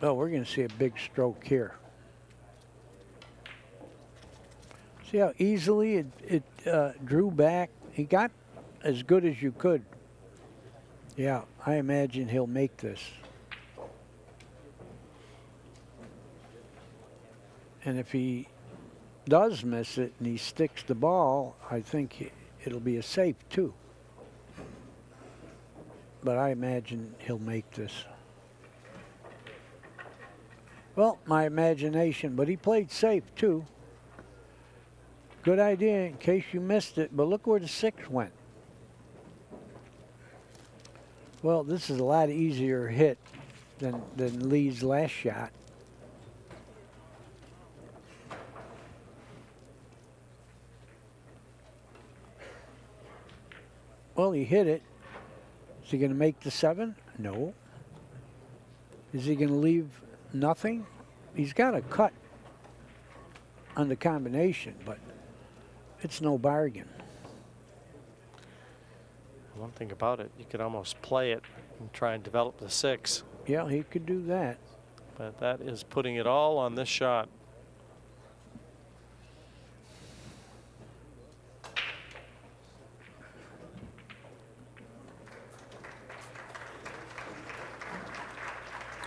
Oh, we're going to see a big stroke here. See how easily it drew back? He got as good as you could. Yeah, I imagine he'll make this. And if he does miss it and he sticks the ball, I think it'll be a safe too. But I imagine he'll make this. Well, my imagination, but he played safe too. Good idea in case you missed it, but look where the 6 went. Well, this is a lot easier hit than Lee's last shot. Well, he hit it. Is he going to make the 7? No. Is he going to leave nothing? He's got a cut on the combination, but it's no bargain. One thing about it, you could almost play it and try and develop the 6. Yeah, he could do that. But that is putting it all on this shot.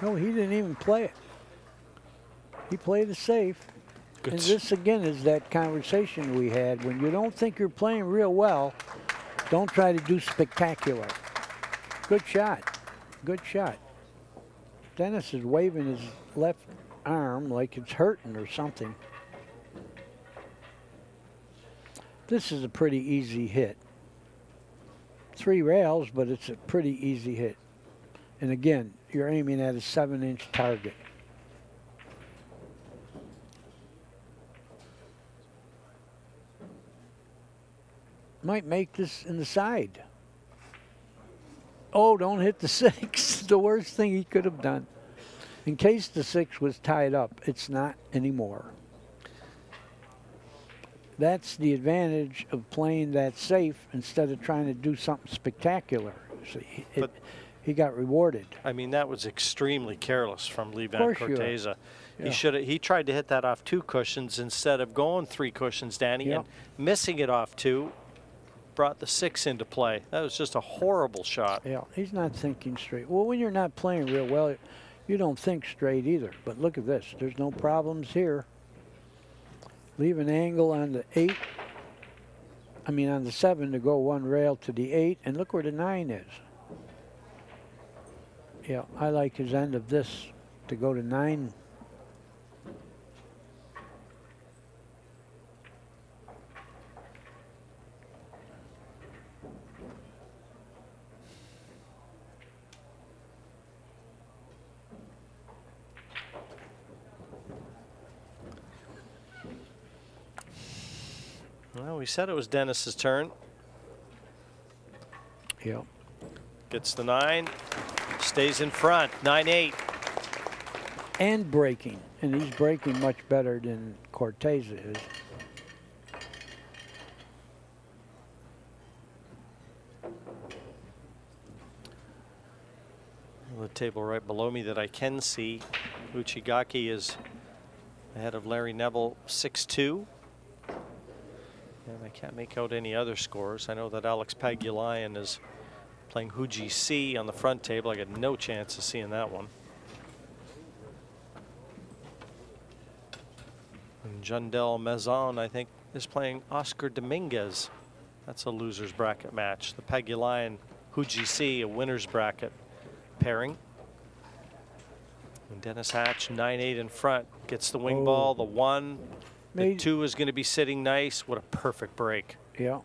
No, he didn't even play it. He played it safe. Good. And this, again, is that conversation we had. When you don't think you're playing real well, don't try to do spectacular. Good shot. Good shot. Dennis is waving his left arm like it's hurting or something. This is a pretty easy hit. 3 rails, but it's a pretty easy hit. And again, you're aiming at a 7-inch target. Might make this in the side. Oh, don't hit the 6. The worst thing he could have done. In case the 6 was tied up, it's not anymore. That's the advantage of playing that safe instead of trying to do something spectacular. So he got rewarded. I mean, that was extremely careless from Vann Corteza. Yeah. He tried to hit that off 2 cushions instead of going 3 cushions, Danny, Yeah. and missing it off 2. Brought the 6 into play. That was just a horrible shot. Yeah, he's not thinking straight. Well, when you're not playing real well, you don't think straight either. But look at this. There's no problems here. Leave an angle on the 8. I mean, on the 7 to go 1 rail to the 8. And look where the 9 is. Yeah, I like his end of this to go to 9. Well, we said it was Dennis's turn. Yep. Gets the 9, stays in front, 9-8. And breaking, and he's breaking much better than Corteza is. The table right below me that I can see, Uchigaki is ahead of Larry Neville 6-2. And I can't make out any other scores. I know that Alex Pagulayan is playing Huji C on the front table. I got no chance of seeing that one. And Jundel Mazon, I think, is playing Oscar Dominguez. That's a loser's bracket match. The Pagulayan Huji C, a winner's bracket pairing. And Dennis Hatch, 9-8 in front, gets the wing ball, the 1. The 2 is going to be sitting nice. What a perfect break. Yeah.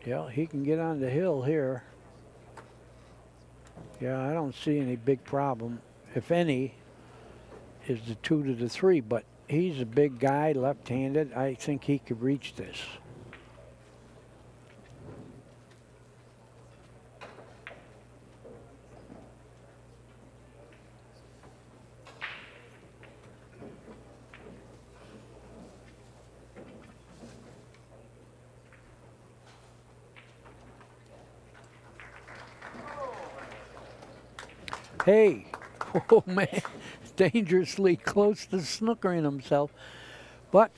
Yeah, he can get on the hill here. Yeah, I don't see any big problem. If any, is the 2 to the 3, but he's a big guy, left-handed. I think he could reach this. Hey, oh man, dangerously close to snookering himself, but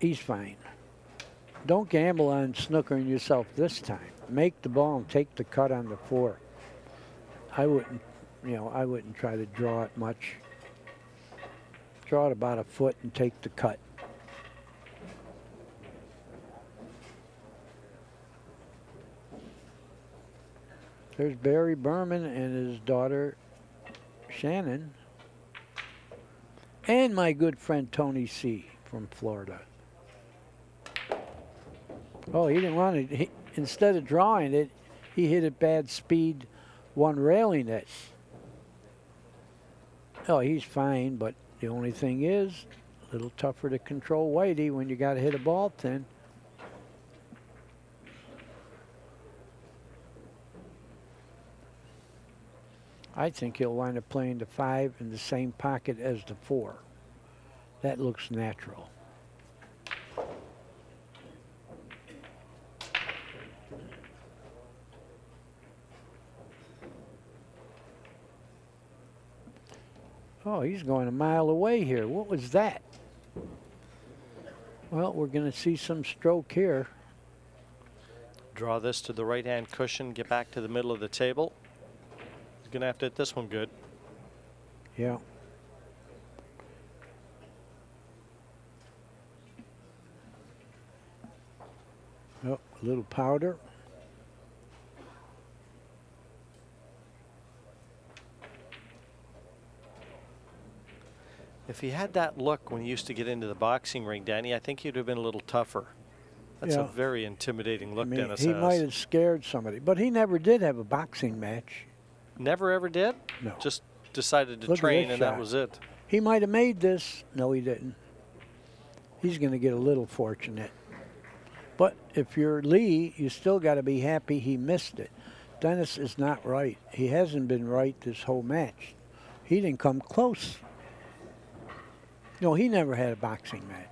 he's fine. Don't gamble on snookering yourself this time. Make the ball and take the cut on the 4. I wouldn't, I wouldn't try to draw it much. Draw it about a foot and take the cut. There's Barry Berman and his daughter Shannon, and my good friend Tony C. from Florida. Oh, he didn't want it. Instead of drawing it, he hit it bad speed, one railing it. Oh, he's fine, but the only thing is, a little tougher to control Whitey when you got to hit a ball thin. I think he'll wind up playing the 5 in the same pocket as the 4. That looks natural. Oh, he's going a mile away here. What was that? Well, we're going to see some stroke here. Draw this to the right-hand cushion, get back to the middle of the table. He's going to have to hit this one good. Yeah. Oh, a little powder. If he had that look when he used to get into the boxing ring, Danny, I think he'd have been a little tougher. That's a very intimidating look, Dennis he has. might have scared somebody, but he never did have a boxing match. Never ever did? No. Just decided to train and that was it. He might have made this. No, he didn't. He's going to get a little fortunate. But if you're Lee, you still got to be happy he missed it. Dennis is not right. He hasn't been right this whole match. He didn't come close. No, he never had a boxing match.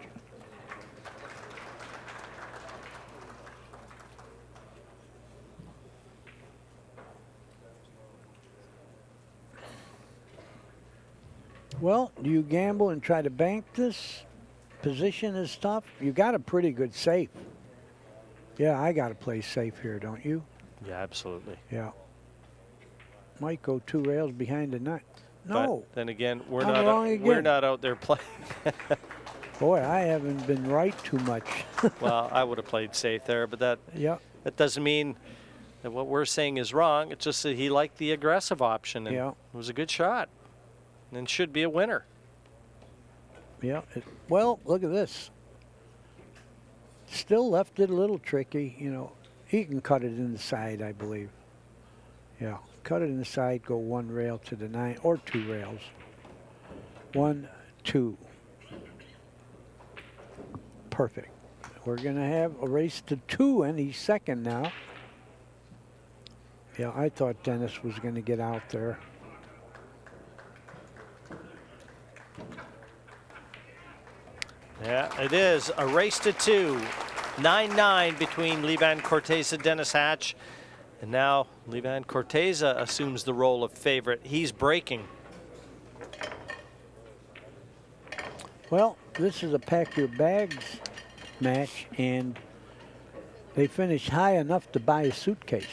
Well, do you gamble and try to bank this? Position is tough. You got a pretty good safe. Yeah, I got to play safe here, don't you? Yeah, absolutely. Yeah. Might go 2 rails behind the nut. No. But then again, we're not out there playing. Boy, I haven't been right too much. Well, I would have played safe there, but that doesn't mean that what we're saying is wrong. It's just that he liked the aggressive option, and it was a good shot, and should be a winner. Yeah. Well, look at this. Still left it a little tricky. You know, he can cut it in the side, I believe. Yeah, cut it in the side, go one rail to the 9 or 2 rails. 1, 2. Perfect. We're going to have a race to 2, and he's second now. Yeah, I thought Dennis was going to get out there. Yeah, it is a race to 2. 9-9 between Vann Corteza, Dennis Hatch. And now Vann Corteza assumes the role of favorite. He's breaking. Well, this is a pack your bags match, and they finished high enough to buy a suitcase.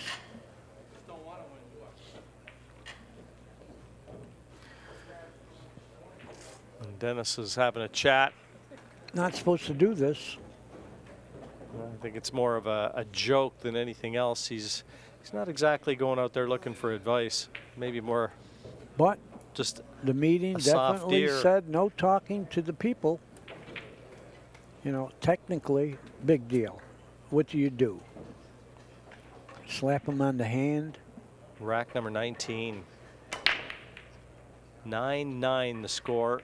And Dennis is having a chat. Not supposed to do this. I think it's more of a joke than anything else. He's not exactly going out there looking for advice. Maybe more. But just the meeting definitely said no talking to the people. You know, technically, big deal. What do you do? Slap them on the hand? Rack number 19. 9-9 the score.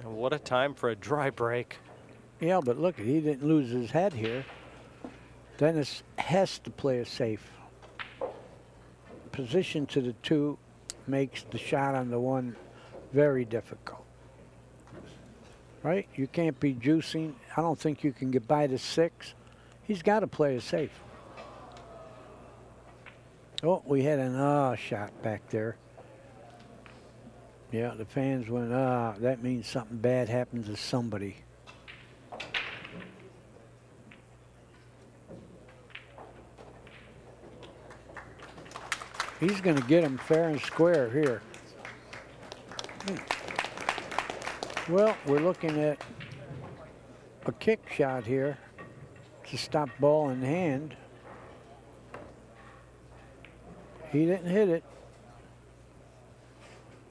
And what a time for a dry break. Yeah, but look, he didn't lose his head here. Dennis has to play it safe. Position to the 2 makes the shot on the 1 very difficult. Right? You can't be juicing. I don't think you can get by the 6. He's got to play it safe. Oh, we had an shot back there. Yeah, the fans went, that means something bad happens to somebody. He's going to get him fair and square here. Well, we're looking at a kick shot here to stop ball in hand. He didn't hit it.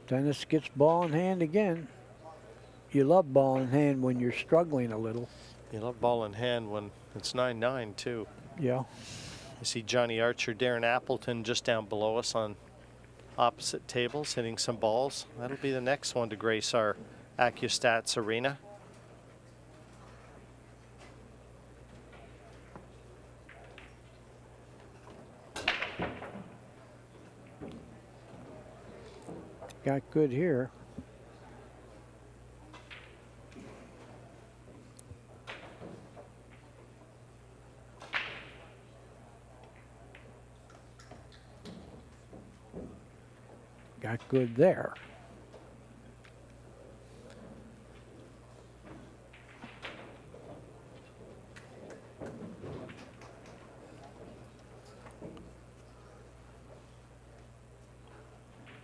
Dennis gets ball in hand again. You love ball in hand when you're struggling a little. You love ball in hand when it's 9-9 too. Yeah. You see Johnny Archer, Darren Appleton just down below us on opposite tables hitting some balls. That'll be the next one to grace our ACCUSTATS arena. Got good here. Got good there.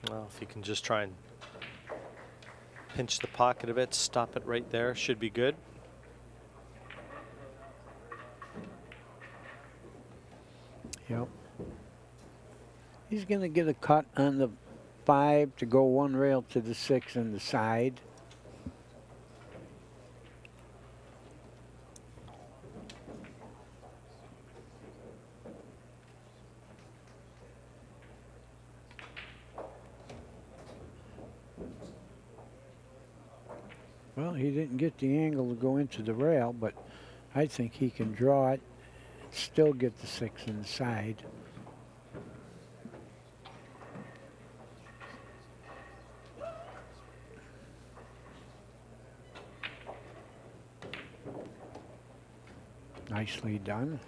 Well, if you can just try and pinch the pocket a bit, stop it right there, should be good. Yep. He's going to get a cut on the 5 to go 1 rail to the 6 and the side. Well, he didn't get the angle to go into the rail, but I think he can draw it, still get the 6 inside. Nicely done.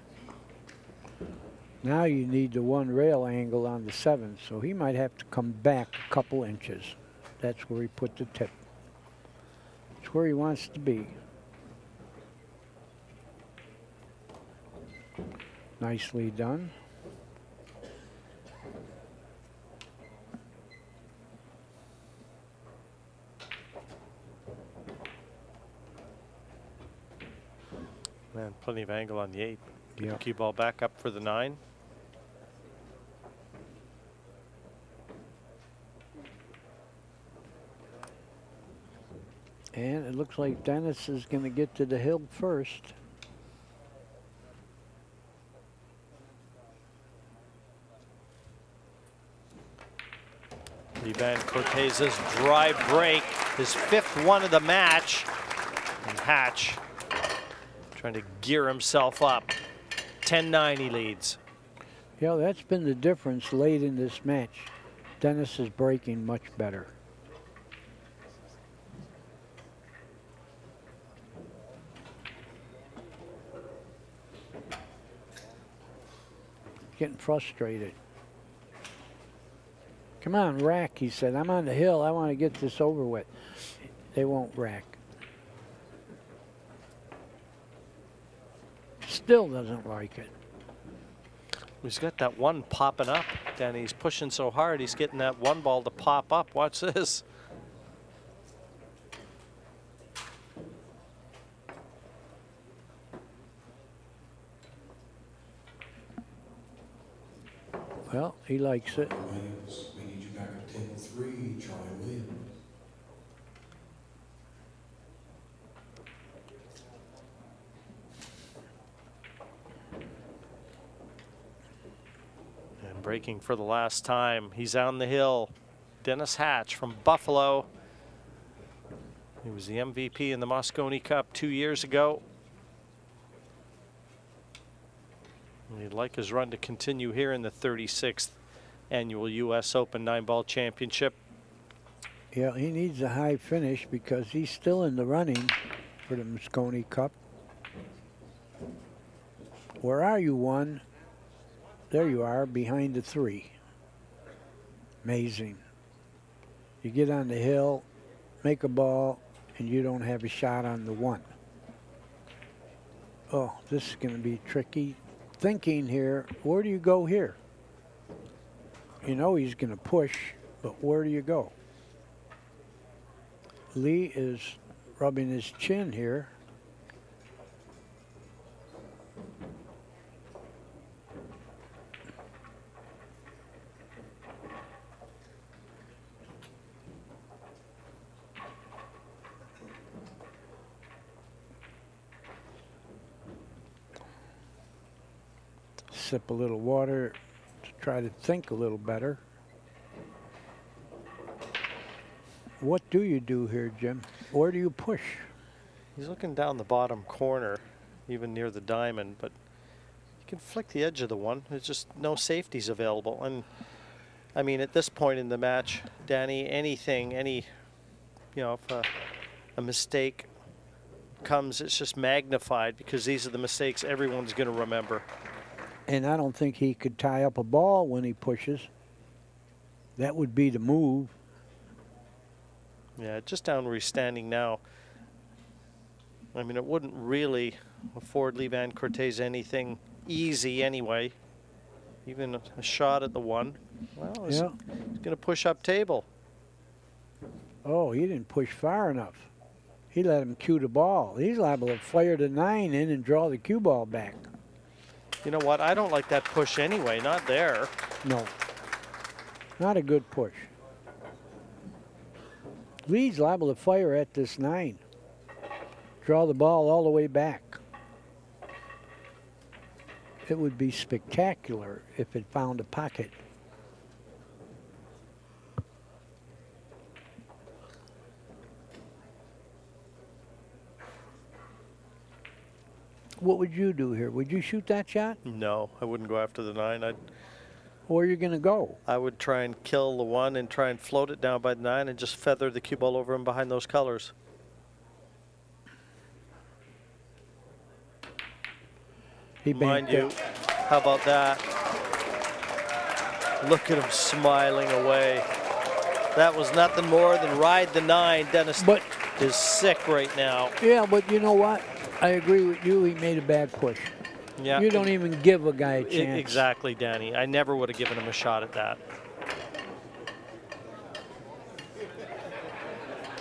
Now you need the 1 rail angle on the 7, so he might have to come back a couple inches. That's where he put the tip. It's where he wants to be. Nicely done. Man, plenty of angle on the 8. Get Yeah. the cue ball back up for the 9. And it looks like Dennis is going to get to the hill first. Vann Corteza's drive break, his 5th one of the match. And Hatch trying to gear himself up. 10-9 he leads. Yeah, that's been the difference late in this match. Dennis is breaking much better. Getting frustrated. Come on, rack, he said. I'm on the hill. I want to get this over with. They won't rack. Still doesn't like it. He's got that one popping up. Danny, he's pushing so hard, he's getting that one ball to pop up. Watch this. Well, he likes it. Williams, we need you back at table 3, Charlie Williams. And breaking for the last time. He's on the hill. Dennis Hatch from Buffalo. He was the MVP in the Mosconi Cup 2 years ago. And he'd like his run to continue here in the 36th annual U.S. Open 9-ball championship. Yeah, he needs a high finish because he's still in the running for the Mosconi Cup. Where are you, one? There you are, behind the 3. Amazing. You get on the hill, make a ball, and you don't have a shot on the 1. Oh, this is going to be tricky. Thinking here, where do you go here? You know he's going to push, but where do you go? Lee is rubbing his chin here. Sip a little water to try to think a little better. What do you do here, Jim? Where do you push? He's looking down the bottom corner, even near the diamond, but you can flick the edge of the 1. There's just no safeties available. And I mean, at this point in the match, Danny, anything, you know, if a mistake comes, it's just magnified because these are the mistakes everyone's going to remember. And I don't think he could tie up a ball when he pushes. That would be the move. Yeah, just down where he's standing now. I mean, it wouldn't really afford Vann Corteza anything easy anyway. Even a shot at the 1. Well, he's going to push up table. Oh, he didn't push far enough. He let him cue the ball. He's liable to fire the 9 in and draw the cue ball back. You know what? I don't like that push anyway. Not there. No. Not a good push. Lee's liable to fire at this 9. Draw the ball all the way back. It would be spectacular if it found a pocket. What would you do here? Would you shoot that shot? No, I wouldn't go after the 9. Where are you going to go? I would try and kill the 1 and try and float it down by the 9 and just feather the cue ball over him behind those colors. He Mind you, how about that? Look at him smiling away. That was nothing more than ride the 9. Dennis is sick right now. Yeah, but you know what? I agree with you. He made a bad push. Yeah. You don't even give a guy a chance. Exactly, Danny. I never would have given him a shot at that.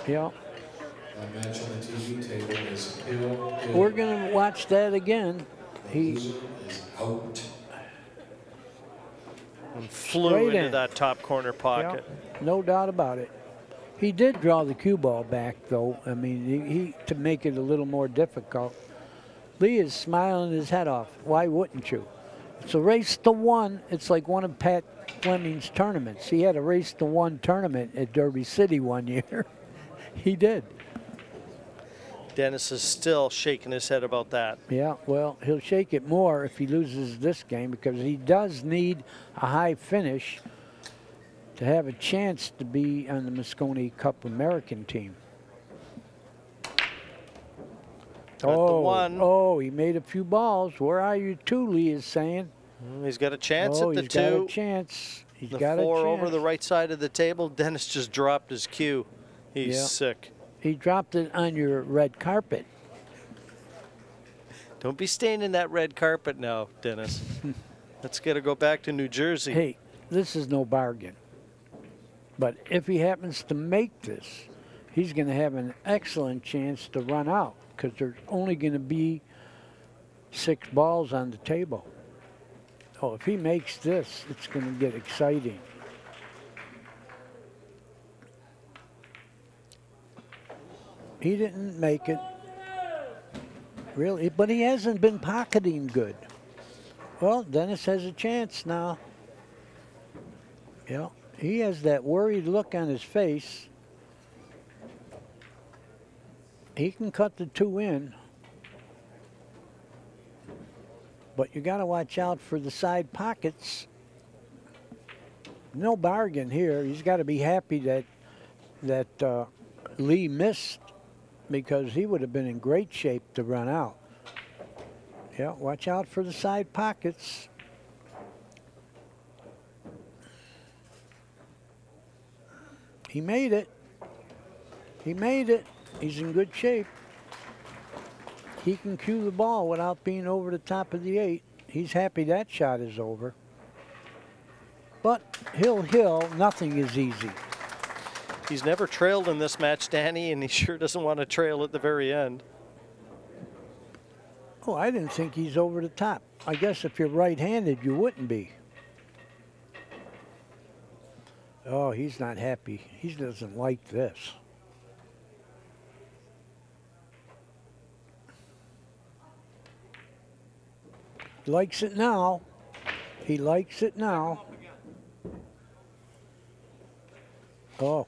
Yeah. That match on the TV table is Hill. We're going to watch that again. He is out. And flew into that top corner pocket. Yeah, no doubt about it. He did draw the cue ball back, though. I mean, he to make it a little more difficult. Lee is smiling his head off. Why wouldn't you? It's a race to one. It's like one of Pat Fleming's tournaments. He had a race to one tournament at Derby City one year. He did. Dennis is still shaking his head about that. Yeah, well, he'll shake it more if he loses this game because he does need a high finish to have a chance to be on the Mosconi Cup American team. Oh, he made a few balls. Where are you two, Lee is saying. He's got a chance at the he's two. Got a chance. He's the got four a chance. over the right side of the table. Dennis just dropped his cue. He's sick. He dropped it on your red carpet. Don't be staining that red carpet now, Dennis. Let's get to go back to New Jersey. Hey, this is no bargain. But if he happens to make this, he's going to have an excellent chance to run out because there's only going to be 6 balls on the table. Oh, if he makes this, it's going to get exciting. He didn't make it, really, but he hasn't been pocketing good. Well, Dennis has a chance now. Yeah, he has that worried look on his face. He can cut the 2 in. But you got to watch out for the side pockets. No bargain here. He's got to be happy that Lee missed because he would have been in great shape to run out. Yeah, watch out for the side pockets. He made it. He made it. He's in good shape. He can cue the ball without being over the top of the 8. He's happy that shot is over. But hill, nothing is easy. He's never trailed in this match, Danny, and he sure doesn't want to trail at the very end. Oh, I didn't think he's over the top. I guess if you're right-handed, you wouldn't be. Oh, he's not happy. He doesn't like this. Likes it now. He likes it now. Oh.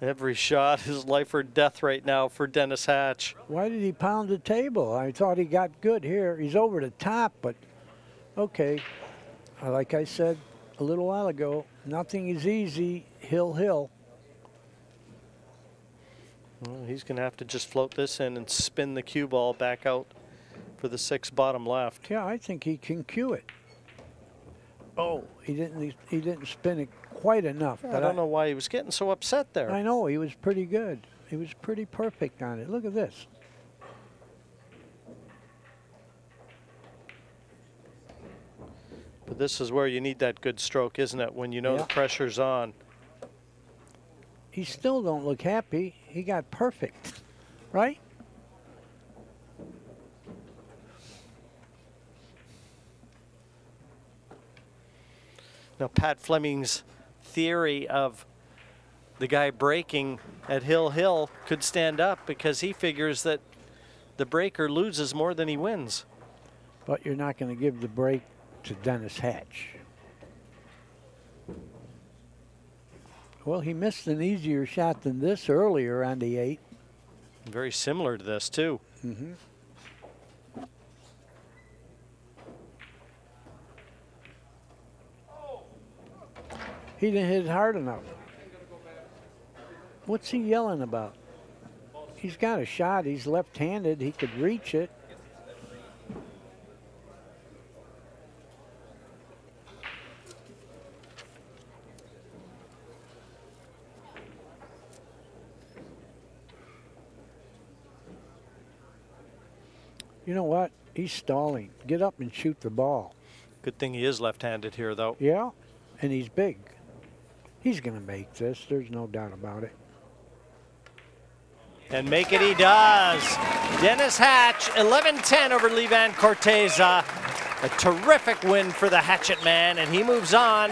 Every shot is life or death right now for Dennis Hatch. Why did he pound the table? I thought he got good here. He's over the top, but okay. Like I said a little while ago, nothing is easy. Hill. Well, he's going to have to just float this in and spin the cue ball back out for the 6 bottom left. Yeah, I think he can cue it. Oh, he didn't spin it quite enough. Yeah, I don't know why he was getting so upset there. I know, he was pretty good. He was pretty perfect on it. Look at this. But this is where you need that good stroke, isn't it? When you know the pressure's on. He still don't look happy. He got perfect, right? Now, Pat Fleming's theory of the guy breaking at Hill could stand up because he figures that the breaker loses more than he wins. But you're not going to give the break to Dennis Hatch. Well, he missed an easier shot than this earlier on the 8. Very similar to this, too. Mm-hmm. He didn't hit it hard enough. What's he yelling about? He's got a shot. He's left-handed. He could reach it. You know what? He's stalling. Get up and shoot the ball. Good thing he is left-handed here, though. Yeah, and he's big. He's going to make this. There's no doubt about it. And make it he does. Dennis Hatch, 11-10 over Vann Corteza. A terrific win for the Hatchetman, and he moves on